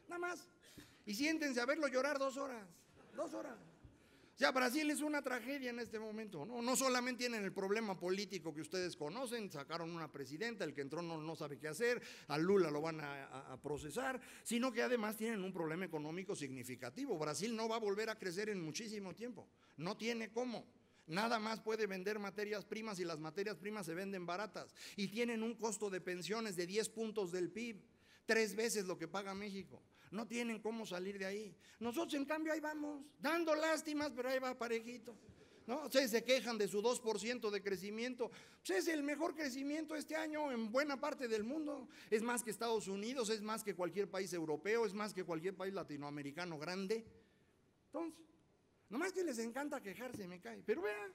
Nada más. Y siéntense a verlo llorar 2 horas. 2 horas. O sea, Brasil es una tragedia en este momento, ¿no? No solamente tienen el problema político que ustedes conocen, sacaron una presidenta, el que entró no sabe qué hacer, a Lula lo van a procesar, sino que además tienen un problema económico significativo. Brasil no va a volver a crecer en muchísimo tiempo, no tiene cómo. Nada más puede vender materias primas y las materias primas se venden baratas y tienen un costo de pensiones de 10 puntos del PIB, 3 veces lo que paga México. No tienen cómo salir de ahí. Nosotros en cambio ahí vamos, dando lástimas, pero ahí va parejito, ¿no? Ustedes se quejan de su 2% de crecimiento. Pues es el mejor crecimiento este año en buena parte del mundo. Es más que Estados Unidos, es más que cualquier país europeo, es más que cualquier país latinoamericano grande. Entonces, nomás que les encanta quejarse, me cae. Pero vean,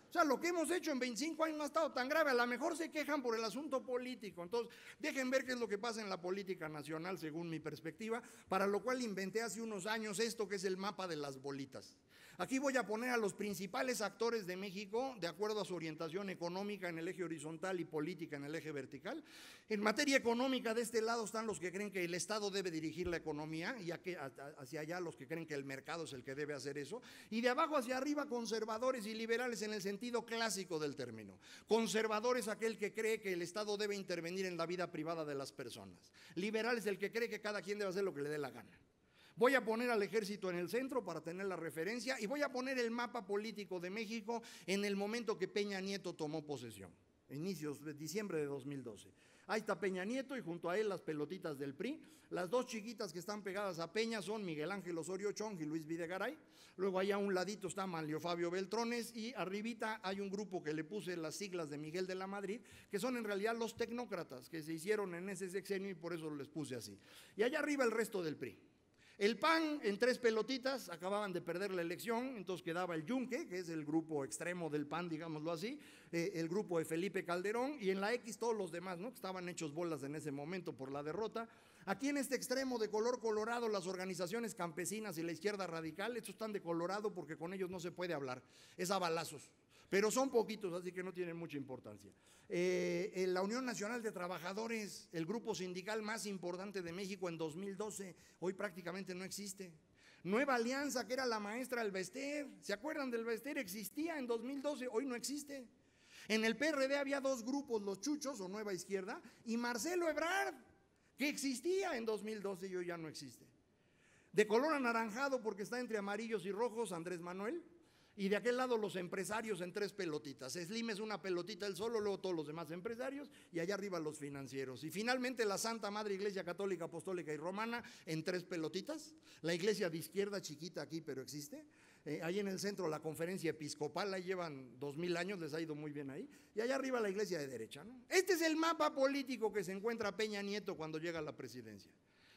o sea, lo que hemos hecho en 25 años no ha estado tan grave. A lo mejor se quejan por el asunto político. Entonces, dejen ver qué es lo que pasa en la política nacional según mi perspectiva, para lo cual inventé hace unos años esto que es el mapa de las bolitas. Aquí voy a poner a los principales actores de México de acuerdo a su orientación económica en el eje horizontal y política en el eje vertical. En materia económica, de este lado están los que creen que el Estado debe dirigir la economía y hacia allá los que creen que el mercado es el que debe hacer eso. Y de abajo hacia arriba, conservadores y liberales en el sentido clásico del término. Conservador es aquel que cree que el Estado debe intervenir en la vida privada de las personas. Liberal es el que cree que cada quien debe hacer lo que le dé la gana. Voy a poner al ejército en el centro para tener la referencia y voy a poner el mapa político de México en el momento que Peña Nieto tomó posesión, inicios de diciembre de 2012. Ahí está Peña Nieto y junto a él las pelotitas del PRI. Las dos chiquitas que están pegadas a Peña son Miguel Ángel Osorio Chong y Luis Videgaray. Luego allá a un ladito está Manlio Fabio Beltrones y arribita hay un grupo que le puse las siglas de Miguel de la Madrid, que son en realidad los tecnócratas que se hicieron en ese sexenio y por eso les puse así. Y allá arriba el resto del PRI. El PAN en 3 pelotitas, acababan de perder la elección, entonces quedaba el Yunque, que es el grupo extremo del PAN, digámoslo así, el grupo de Felipe Calderón, y en la X todos los demás, ¿no? Que estaban hechos bolas en ese momento por la derrota. Aquí en este extremo de color colorado, las organizaciones campesinas y la izquierda radical, estos están de colorado porque con ellos no se puede hablar, es a balazos. Pero son poquitos, así que no tienen mucha importancia. La Unión Nacional de Trabajadores, el grupo sindical más importante de México en 2012, hoy prácticamente no existe. Nueva Alianza, que era la maestra del Bester, ¿se acuerdan del Bester? Existía en 2012, hoy no existe. En el PRD había 2 grupos, los Chuchos o Nueva Izquierda, y Marcelo Ebrard, que existía en 2012 y hoy ya no existe. De color anaranjado, porque está entre amarillos y rojos, Andrés Manuel. Y de aquel lado los empresarios en 3 pelotitas. Slim es una pelotita él solo, luego todos los demás empresarios y allá arriba los financieros. Y finalmente la Santa Madre Iglesia Católica, Apostólica y Romana en 3 pelotitas. La iglesia de izquierda chiquita aquí, pero existe. Ahí en el centro la conferencia episcopal, ahí llevan 2000 años, les ha ido muy bien ahí. Y allá arriba la iglesia de derecha, ¿no? Este es el mapa político que se encuentra Peña Nieto cuando llega a la presidencia.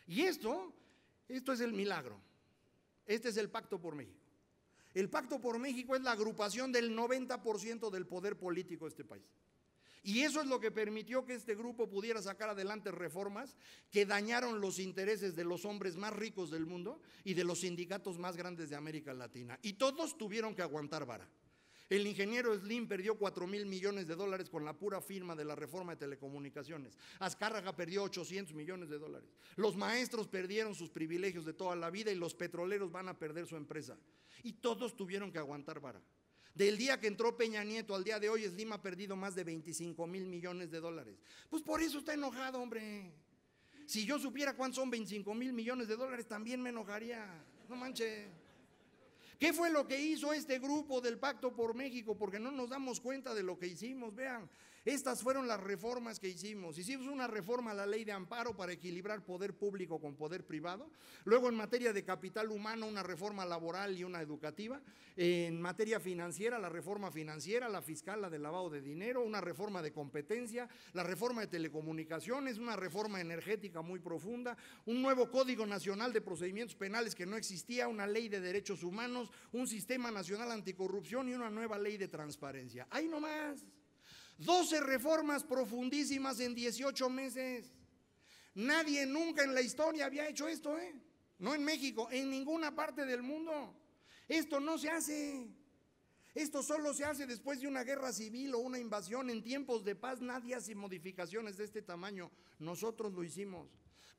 Y esto es el milagro. Este es el Pacto por México. El Pacto por México es la agrupación del 90% del poder político de este país. Y eso es lo que permitió que este grupo pudiera sacar adelante reformas que dañaron los intereses de los hombres más ricos del mundo y de los sindicatos más grandes de América Latina. Y todos tuvieron que aguantar vara. El ingeniero Slim perdió $4,000 millones con la pura firma de la reforma de telecomunicaciones. Azcárraga perdió $800 millones. Los maestros perdieron sus privilegios de toda la vida y los petroleros van a perder su empresa. Y todos tuvieron que aguantar vara. Del día que entró Peña Nieto al día de hoy, Slim ha perdido más de $25,000 millones. Pues por eso está enojado, hombre. Si yo supiera cuántos son $25,000 millones, también me enojaría. No manches. ¿Qué fue lo que hizo este grupo del Pacto por México? Porque no nos damos cuenta de lo que hicimos. Vean, estas fueron las reformas que hicimos. Hicimos una reforma a la ley de amparo para equilibrar poder público con poder privado. Luego, en materia de capital humano, una reforma laboral y una educativa. En materia financiera, la reforma financiera, la fiscal, la de lavado de dinero, una reforma de competencia, la reforma de telecomunicaciones, una reforma energética muy profunda, un nuevo Código Nacional de Procedimientos Penales que no existía, una ley de derechos humanos, un sistema nacional anticorrupción y una nueva ley de transparencia. ¡Ahí nomás! 12 reformas profundísimas en 18 meses. Nadie nunca en la historia había hecho esto, no en México, en ninguna parte del mundo. Esto no se hace. Esto solo se hace después de una guerra civil o una invasión. En tiempos de paz nadie hace modificaciones de este tamaño. Nosotros lo hicimos.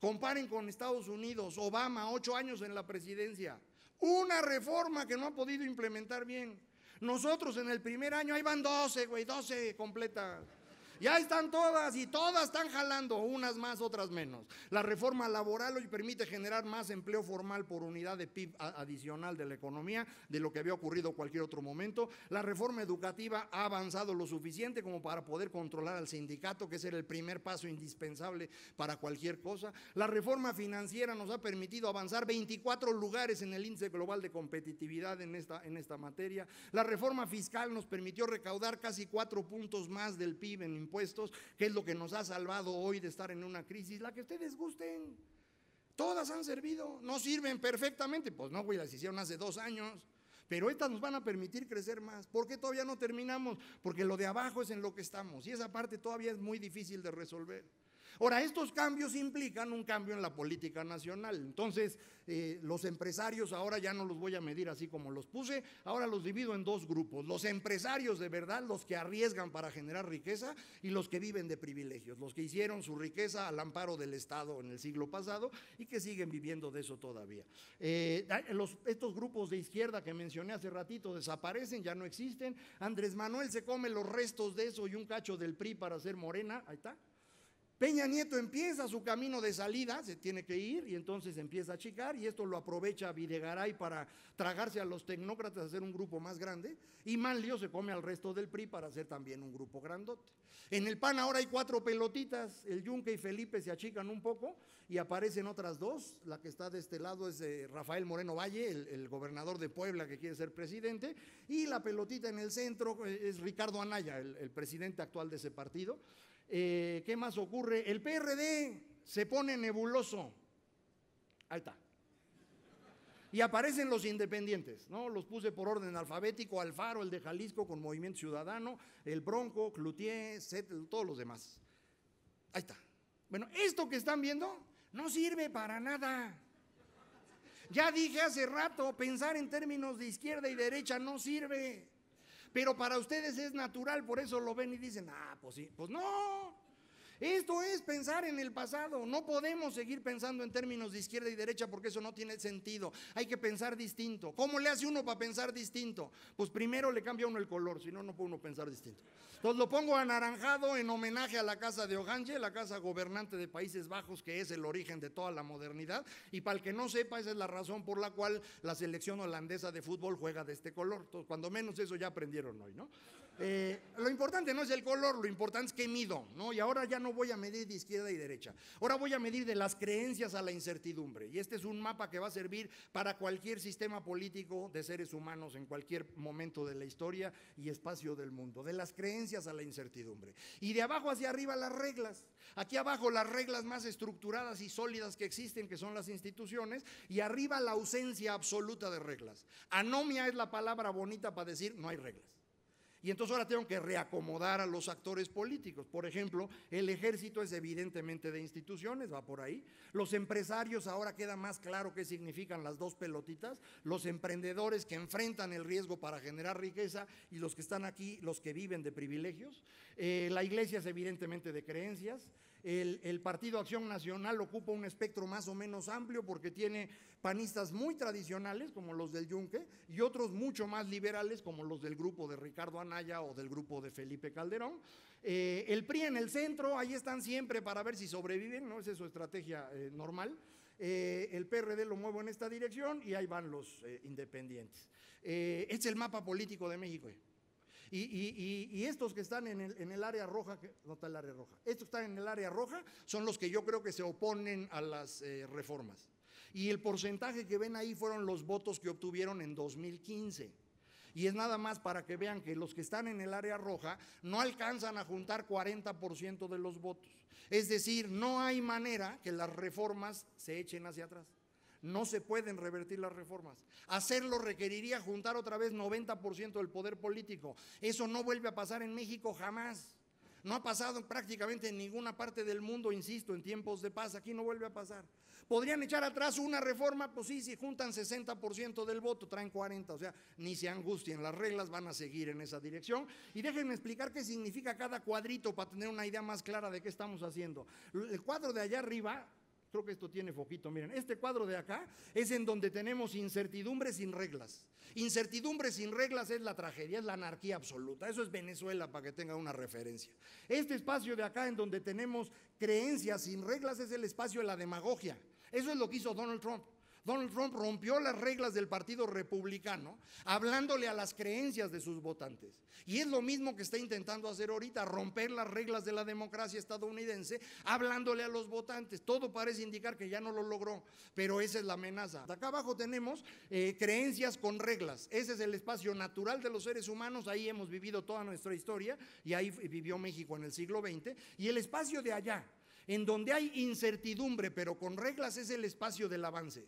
Comparen con Estados Unidos, Obama, 8 años en la presidencia. Una reforma que no ha podido implementar bien. Nosotros en el primer año, ahí van 12 completas. Ya están todas y todas están jalando, unas más, otras menos. La reforma laboral hoy permite generar más empleo formal por unidad de PIB adicional de la economía de lo que había ocurrido cualquier otro momento. La reforma educativa ha avanzado lo suficiente como para poder controlar al sindicato, que ese era el primer paso indispensable para cualquier cosa. La reforma financiera nos ha permitido avanzar 24 lugares en el índice global de competitividad en esta materia. La reforma fiscal nos permitió recaudar casi 4 puntos más del PIB en impuestos, que es lo que nos ha salvado hoy de estar en una crisis, la que ustedes gusten. Todas han servido, no sirven perfectamente, pues no, güey, las hicieron hace 2 años, pero estas nos van a permitir crecer más. ¿Por qué todavía no terminamos? Porque lo de abajo es en lo que estamos y esa parte todavía es muy difícil de resolver. Ahora, estos cambios implican un cambio en la política nacional. Entonces, los empresarios ahora ya no los voy a medir así como los puse, ahora los divido en 2 grupos. Los empresarios de verdad, los que arriesgan para generar riqueza, y los que viven de privilegios, los que hicieron su riqueza al amparo del Estado en el siglo pasado y que siguen viviendo de eso todavía. Estos grupos de izquierda que mencioné hace ratito desaparecen, ya no existen. Andrés Manuel se come los restos de eso y un cacho del PRI para hacer Morena, ahí está. Peña Nieto empieza su camino de salida, se tiene que ir y entonces empieza a achicar, y esto lo aprovecha Videgaray para tragarse a los tecnócratas, hacer un grupo más grande, y Manlio se come al resto del PRI para hacer también un grupo grandote. En el PAN ahora hay 4 pelotitas, el Yunque y Felipe se achican un poco y aparecen otras 2, la que está de este lado es Rafael Moreno Valle, el gobernador de Puebla que quiere ser presidente, y la pelotita en el centro es Ricardo Anaya, el presidente actual de ese partido. ¿Qué más ocurre? El PRD se pone nebuloso. Ahí está. Y aparecen los independientes, ¿no? Los puse por orden alfabético: Alfaro, el de Jalisco con Movimiento Ciudadano, el Bronco, Cloutier, todos los demás. Ahí está. Bueno, esto que están viendo no sirve para nada. Ya dije hace rato, pensar en términos de izquierda y derecha no sirve. Pero para ustedes es natural, por eso lo ven y dicen, pues sí, pues no. Esto es pensar en el pasado. No podemos seguir pensando en términos de izquierda y derecha porque eso no tiene sentido. Hay que pensar distinto. ¿Cómo le hace uno para pensar distinto? Pues primero le cambia uno el color, si no, no puede uno pensar distinto. Entonces lo pongo anaranjado en homenaje a la casa de Orange, la casa gobernante de Países Bajos, que es el origen de toda la modernidad. Y para el que no sepa, esa es la razón por la cual la selección holandesa de fútbol juega de este color. Entonces, cuando menos eso ya aprendieron hoy, ¿no? Lo importante no es el color, lo importante es que mido, ¿no? Y ahora ya no voy a medir de izquierda y derecha, ahora voy a medir de las creencias a la incertidumbre, y este es un mapa que va a servir para cualquier sistema político de seres humanos en cualquier momento de la historia y espacio del mundo, de las creencias a la incertidumbre, y de abajo hacia arriba las reglas. Aquí abajo las reglas más estructuradas y sólidas que existen, que son las instituciones, y arriba la ausencia absoluta de reglas. Anomia es la palabra bonita para decir no hay reglas. Y entonces ahora tengo que reacomodar a los actores políticos. Por ejemplo, el ejército es evidentemente de instituciones, va por ahí. Los empresarios, ahora queda más claro qué significan las 2 pelotitas. Los emprendedores que enfrentan el riesgo para generar riqueza, y los que están aquí, los que viven de privilegios. La iglesia es evidentemente de creencias. El Partido Acción Nacional ocupa un espectro más o menos amplio porque tiene panistas muy tradicionales como los del Yunque y otros mucho más liberales como los del grupo de Ricardo Anaya o del grupo de Felipe Calderón. El PRI en el centro, ahí están siempre para ver si sobreviven, ¿no? Esa es su estrategia normal. El PRD lo muevo en esta dirección y ahí van los independientes. Este es el mapa político de México. Y estos que están en el área roja, no está el área roja, estos que están en el área roja son los que yo creo que se oponen a las reformas. Y el porcentaje que ven ahí fueron los votos que obtuvieron en 2015. Y es nada más para que vean que los que están en el área roja no alcanzan a juntar 40% de los votos. Es decir, no hay manera que las reformas se echen hacia atrás. No se pueden revertir las reformas. Hacerlo requeriría juntar otra vez 90% del poder político. Eso no vuelve a pasar en México jamás. No ha pasado prácticamente en ninguna parte del mundo, insisto, en tiempos de paz. Aquí no vuelve a pasar. ¿Podrían echar atrás una reforma? Pues sí, si juntan 60% del voto, traen 40%. O sea, ni se angustien, las reglas van a seguir en esa dirección. Y déjenme explicar qué significa cada cuadrito para tener una idea más clara de qué estamos haciendo. El cuadro de allá arriba Creo que esto tiene foquito, miren, este cuadro de acá es en donde tenemos incertidumbre sin reglas. Incertidumbre sin reglas es la tragedia, es la anarquía absoluta. Eso es Venezuela, para que tengan una referencia. Este espacio de acá en donde tenemos creencias sin reglas es el espacio de la demagogia. Eso es lo que hizo Donald Trump. Donald Trump rompió las reglas del Partido Republicano hablándole a las creencias de sus votantes. Y es lo mismo que está intentando hacer ahorita, romper las reglas de la democracia estadounidense hablándole a los votantes. Todo parece indicar que ya no lo logró, pero esa es la amenaza. Acá abajo tenemos creencias con reglas. Ese es el espacio natural de los seres humanos, ahí hemos vivido toda nuestra historia y ahí vivió México en el siglo XX. Y el espacio de allá, en donde hay incertidumbre pero con reglas, es el espacio del avance.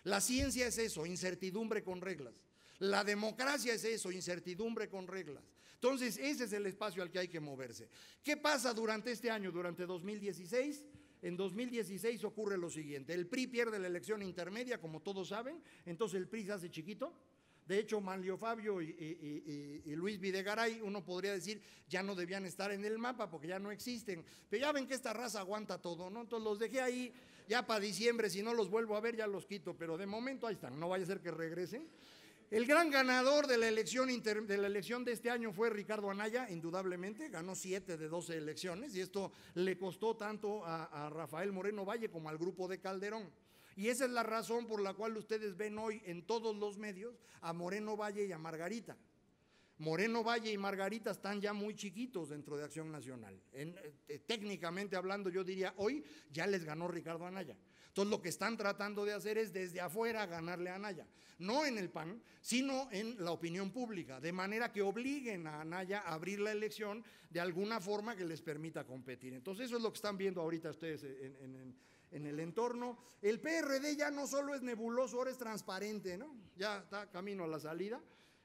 La ciencia es eso, incertidumbre con reglas. La democracia es eso, incertidumbre con reglas. Entonces, ese es el espacio al que hay que moverse. ¿Qué pasa durante este año, durante 2016? En 2016 ocurre lo siguiente: el PRI pierde la elección intermedia, como todos saben, entonces el PRI se hace chiquito. De hecho, Manlio Fabio y Luis Videgaray, uno podría decir, ya no debían estar en el mapa porque ya no existen. Pero ya ven que esta raza aguanta todo, ¿no? Entonces los dejé ahí, ya para diciembre, si no los vuelvo a ver, ya los quito. Pero de momento ahí están, no vaya a ser que regresen. El gran ganador de la elección de este año fue Ricardo Anaya, indudablemente, ganó 7 de 12 elecciones y esto le costó tanto a Rafael Moreno Valle como al grupo de Calderón. Y esa es la razón por la cual ustedes ven hoy en todos los medios a Moreno Valle y a Margarita. Moreno Valle y Margarita están ya muy chiquitos dentro de Acción Nacional. Técnicamente hablando, yo diría, hoy ya les ganó Ricardo Anaya. Entonces lo que están tratando de hacer es desde afuera ganarle a Anaya. No en el PAN, sino en la opinión pública, de manera que obliguen a Anaya a abrir la elección de alguna forma que les permita competir. Entonces eso es lo que están viendo ahorita ustedes en el entorno. El PRD ya no solo es nebuloso, ahora es transparente, ¿no? Ya está camino a la salida.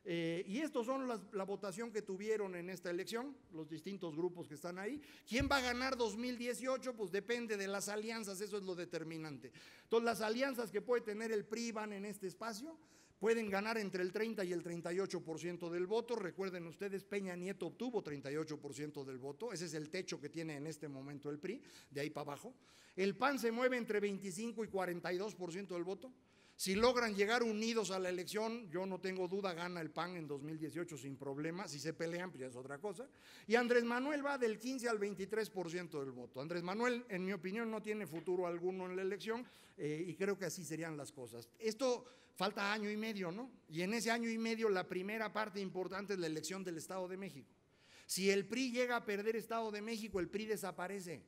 Y estos son la votación que tuvieron en esta elección, los distintos grupos que están ahí. ¿Quién va a ganar 2018? Pues depende de las alianzas, eso es lo determinante. Entonces las alianzas que puede tener el PRI van en este espacio, pueden ganar entre el 30 y el 38% del voto. Recuerden ustedes, Peña Nieto obtuvo 38% del voto, ese es el techo que tiene en este momento el PRI, de ahí para abajo. El PAN se mueve entre 25 y 42% del voto. Si logran llegar unidos a la elección, yo no tengo duda, gana el PAN en 2018 sin problema. Si se pelean, pues ya es otra cosa. Y Andrés Manuel va del 15 al 23% del voto. Andrés Manuel, en mi opinión, no tiene futuro alguno en la elección y creo que así serían las cosas. Esto falta año y medio, ¿no? Y en ese año y medio la primera parte importante es la elección del Estado de México. Si el PRI llega a perder Estado de México, el PRI desaparece.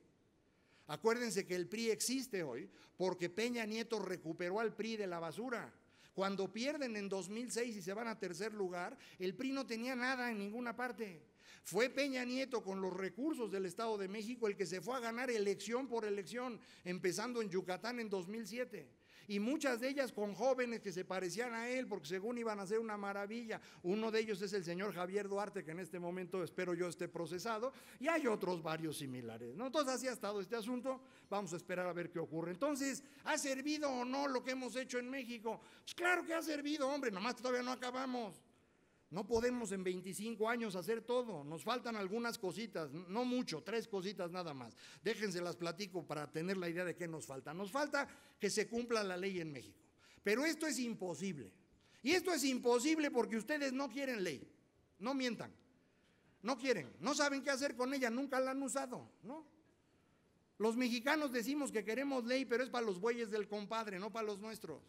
Acuérdense que el PRI existe hoy porque Peña Nieto recuperó al PRI de la basura. Cuando pierden en 2006 y se van a tercer lugar, el PRI no tenía nada en ninguna parte. Fue Peña Nieto con los recursos del Estado de México el que se fue a ganar elección por elección, empezando en Yucatán en 2007. Y muchas de ellas con jóvenes que se parecían a él, porque según iban a ser una maravilla. Uno de ellos es el señor Javier Duarte, que en este momento espero yo esté procesado, y hay otros varios similares, ¿no? Entonces así ha estado este asunto, vamos a esperar a ver qué ocurre. Entonces, ¿ha servido o no lo que hemos hecho en México? Pues claro que ha servido, hombre, nomás que todavía no acabamos. No podemos en 25 años hacer todo, nos faltan algunas cositas, no mucho, 3 cositas nada más. Déjense las platico para tener la idea de qué nos falta. Nos falta que se cumpla la ley en México, pero esto es imposible. Y esto es imposible porque ustedes no quieren ley, no mientan, no quieren, no saben qué hacer con ella, nunca la han usado, ¿no? Los mexicanos decimos que queremos ley, pero es para los bueyes del compadre, no para los nuestros.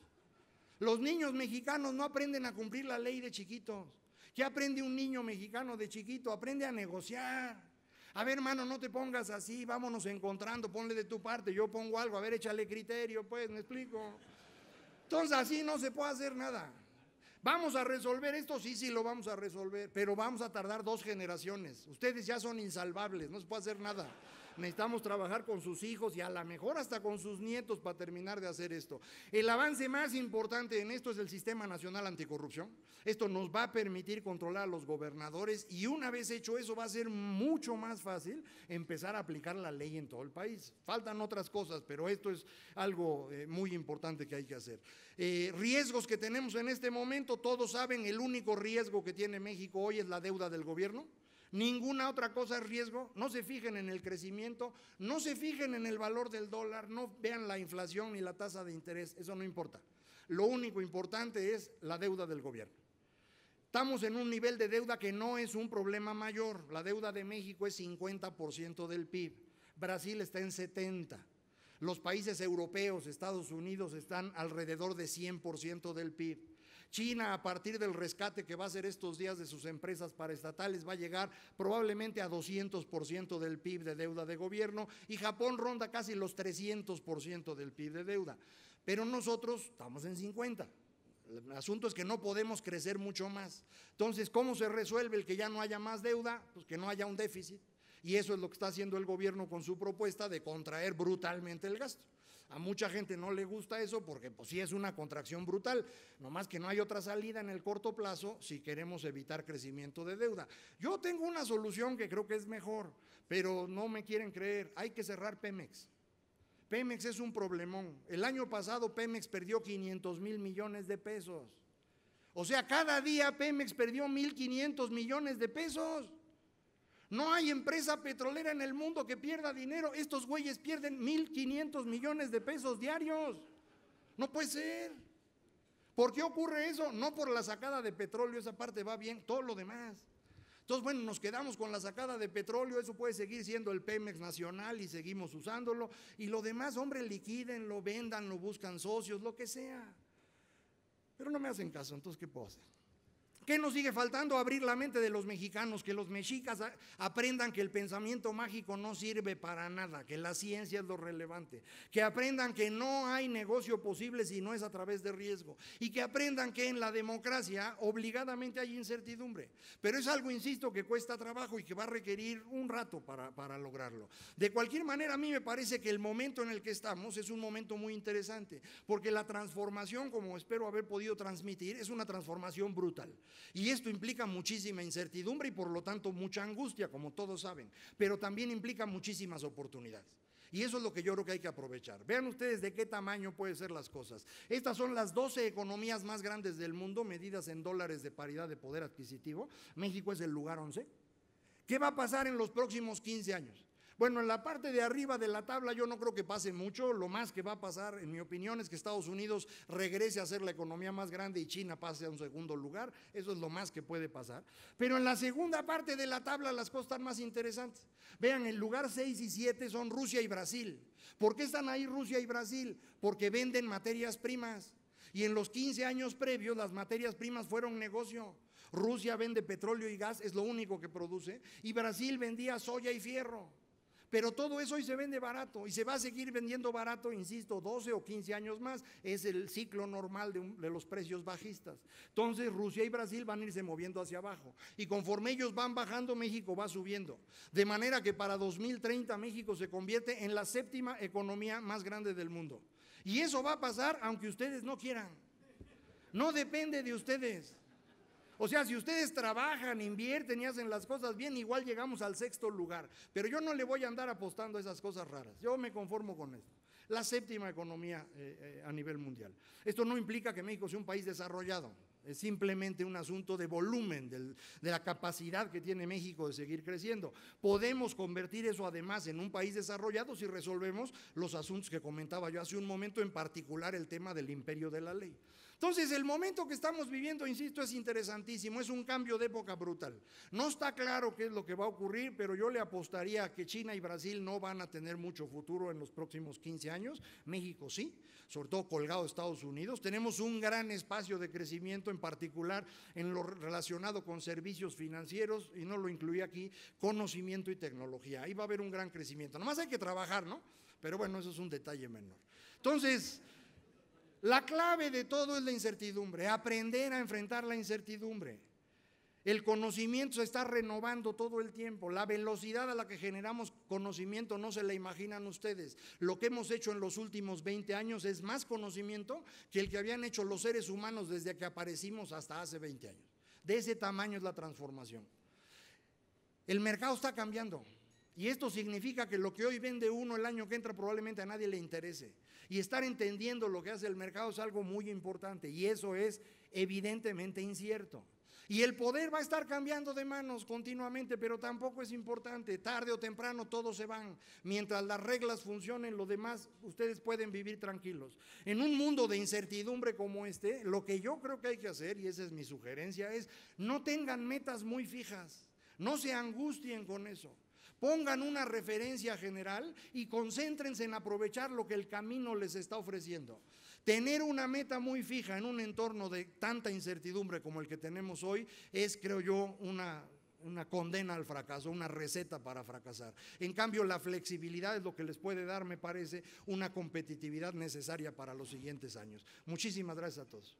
Los niños mexicanos no aprenden a cumplir la ley de chiquitos. ¿Qué aprende un niño mexicano de chiquito? Aprende a negociar. A ver, hermano, no te pongas así, vámonos encontrando, ponle de tu parte, yo pongo algo, a ver, échale criterio, pues, ¿me explico? Entonces así no se puede hacer nada. ¿Vamos a resolver esto? Sí, sí lo vamos a resolver, pero vamos a tardar 2 generaciones. Ustedes ya son insalvables, no se puede hacer nada. Necesitamos trabajar con sus hijos y a lo mejor hasta con sus nietos para terminar de hacer esto. El avance más importante en esto es el Sistema Nacional Anticorrupción. Esto nos va a permitir controlar a los gobernadores y una vez hecho eso va a ser mucho más fácil empezar a aplicar la ley en todo el país. Faltan otras cosas, pero esto es algo muy importante que hay que hacer. Riesgos que tenemos en este momento, todos saben, el único riesgo que tiene México hoy es la deuda del gobierno. Ninguna otra cosa es riesgo. No se fijen en el crecimiento, no se fijen en el valor del dólar, no vean la inflación ni la tasa de interés, eso no importa. Lo único importante es la deuda del gobierno. Estamos en un nivel de deuda que no es un problema mayor. La deuda de México es 50% del PIB. Brasil está en 70%. Los países europeos, Estados Unidos, están alrededor de 100% del PIB. China, a partir del rescate que va a hacer estos días de sus empresas paraestatales, va a llegar probablemente a 200% del PIB de deuda de gobierno, y Japón ronda casi los 300% del PIB de deuda. Pero nosotros estamos en 50%. El asunto es que no podemos crecer mucho más. Entonces, ¿cómo se resuelve el que ya no haya más deuda? Pues que no haya un déficit. Y eso es lo que está haciendo el gobierno con su propuesta de contraer brutalmente el gasto. A mucha gente no le gusta eso porque pues sí es una contracción brutal, nomás que no hay otra salida en el corto plazo si queremos evitar crecimiento de deuda. Yo tengo una solución que creo que es mejor, pero no me quieren creer. Hay que cerrar Pemex. Pemex es un problemón. El año pasado Pemex perdió 500,000 millones de pesos. O sea, cada día Pemex perdió 1,500 millones de pesos. No hay empresa petrolera en el mundo que pierda dinero. Estos güeyes pierden 1,500 millones de pesos diarios. No puede ser. ¿Por qué ocurre eso? No por la sacada de petróleo, esa parte va bien, todo lo demás. Entonces, bueno, nos quedamos con la sacada de petróleo, eso puede seguir siendo el Pemex nacional y seguimos usándolo. Y lo demás, hombre, liquídenlo, véndanlo, buscan socios, lo que sea. Pero no me hacen caso, entonces, ¿qué puedo hacer? ¿Qué nos sigue faltando? Abrir la mente de los mexicanos, que los mexicas aprendan que el pensamiento mágico no sirve para nada, que la ciencia es lo relevante, que aprendan que no hay negocio posible si no es a través de riesgo, y que aprendan que en la democracia obligadamente hay incertidumbre, pero es algo, insisto, que cuesta trabajo y que va a requerir un rato para lograrlo. De cualquier manera, a mí me parece que el momento en el que estamos es un momento muy interesante, porque la transformación, como espero haber podido transmitir, es una transformación brutal. Y esto implica muchísima incertidumbre y por lo tanto mucha angustia, como todos saben, pero también implica muchísimas oportunidades. Y eso es lo que yo creo que hay que aprovechar. Vean ustedes de qué tamaño pueden ser las cosas. Estas son las 12 economías más grandes del mundo, medidas en dólares de paridad de poder adquisitivo. México es el lugar 11. ¿Qué va a pasar en los próximos 15 años? Bueno, en la parte de arriba de la tabla yo no creo que pase mucho. Lo más que va a pasar, en mi opinión, es que Estados Unidos regrese a ser la economía más grande y China pase a un segundo lugar. Eso es lo más que puede pasar. Pero en la segunda parte de la tabla las cosas están más interesantes. Vean, el lugar 6 y 7 son Rusia y Brasil. ¿Por qué están ahí Rusia y Brasil? Porque venden materias primas. Y en los 15 años previos las materias primas fueron negocio. Rusia vende petróleo y gas, es lo único que produce. Y Brasil vendía soya y fierro. Pero todo eso hoy se vende barato y se va a seguir vendiendo barato, insisto, 12 o 15 años más. Es el ciclo normal de los precios bajistas. Entonces Rusia y Brasil van a irse moviendo hacia abajo. Y conforme ellos van bajando, México va subiendo. De manera que para 2030 México se convierte en la 7ª economía más grande del mundo. Y eso va a pasar aunque ustedes no quieran. No depende de ustedes. O sea, si ustedes trabajan, invierten y hacen las cosas bien, igual llegamos al 6º lugar. Pero yo no le voy a andar apostando a esas cosas raras. Yo me conformo con esto. La 7ª economía a nivel mundial. Esto no implica que México sea un país desarrollado. Es simplemente un asunto de volumen, de la capacidad que tiene México de seguir creciendo. Podemos convertir eso además en un país desarrollado si resolvemos los asuntos que comentaba yo hace un momento, en particular el tema del imperio de la ley. Entonces, el momento que estamos viviendo, insisto, es interesantísimo, es un cambio de época brutal. No está claro qué es lo que va a ocurrir, pero yo le apostaría a que China y Brasil no van a tener mucho futuro en los próximos 15 años, México sí, sobre todo colgado de Estados Unidos. Tenemos un gran espacio de crecimiento, en particular en lo relacionado con servicios financieros, y no lo incluí aquí, conocimiento y tecnología. Ahí va a haber un gran crecimiento. Nomás hay que trabajar, ¿no? Pero bueno, eso es un detalle menor. Entonces, la clave de todo es la incertidumbre, aprender a enfrentar la incertidumbre. El conocimiento se está renovando todo el tiempo. La velocidad a la que generamos conocimiento no se la imaginan ustedes. Lo que hemos hecho en los últimos 20 años es más conocimiento que el que habían hecho los seres humanos desde que aparecimos hasta hace 20 años. De ese tamaño es la transformación. El mercado está cambiando. Y esto significa que lo que hoy vende uno, el año que entra probablemente a nadie le interese. Y estar entendiendo lo que hace el mercado es algo muy importante, y eso es evidentemente incierto. Y el poder va a estar cambiando de manos continuamente, pero tampoco es importante. Tarde o temprano todos se van. Mientras las reglas funcionen, lo demás, ustedes pueden vivir tranquilos. En un mundo de incertidumbre como este, lo que yo creo que hay que hacer, y esa es mi sugerencia, es no tengan metas muy fijas. No se angustien con eso. Pongan una referencia general y concéntrense en aprovechar lo que el camino les está ofreciendo. Tener una meta muy fija en un entorno de tanta incertidumbre como el que tenemos hoy es, creo yo, una condena al fracaso, una receta para fracasar. En cambio, la flexibilidad es lo que les puede dar, me parece, una competitividad necesaria para los siguientes años. Muchísimas gracias a todos.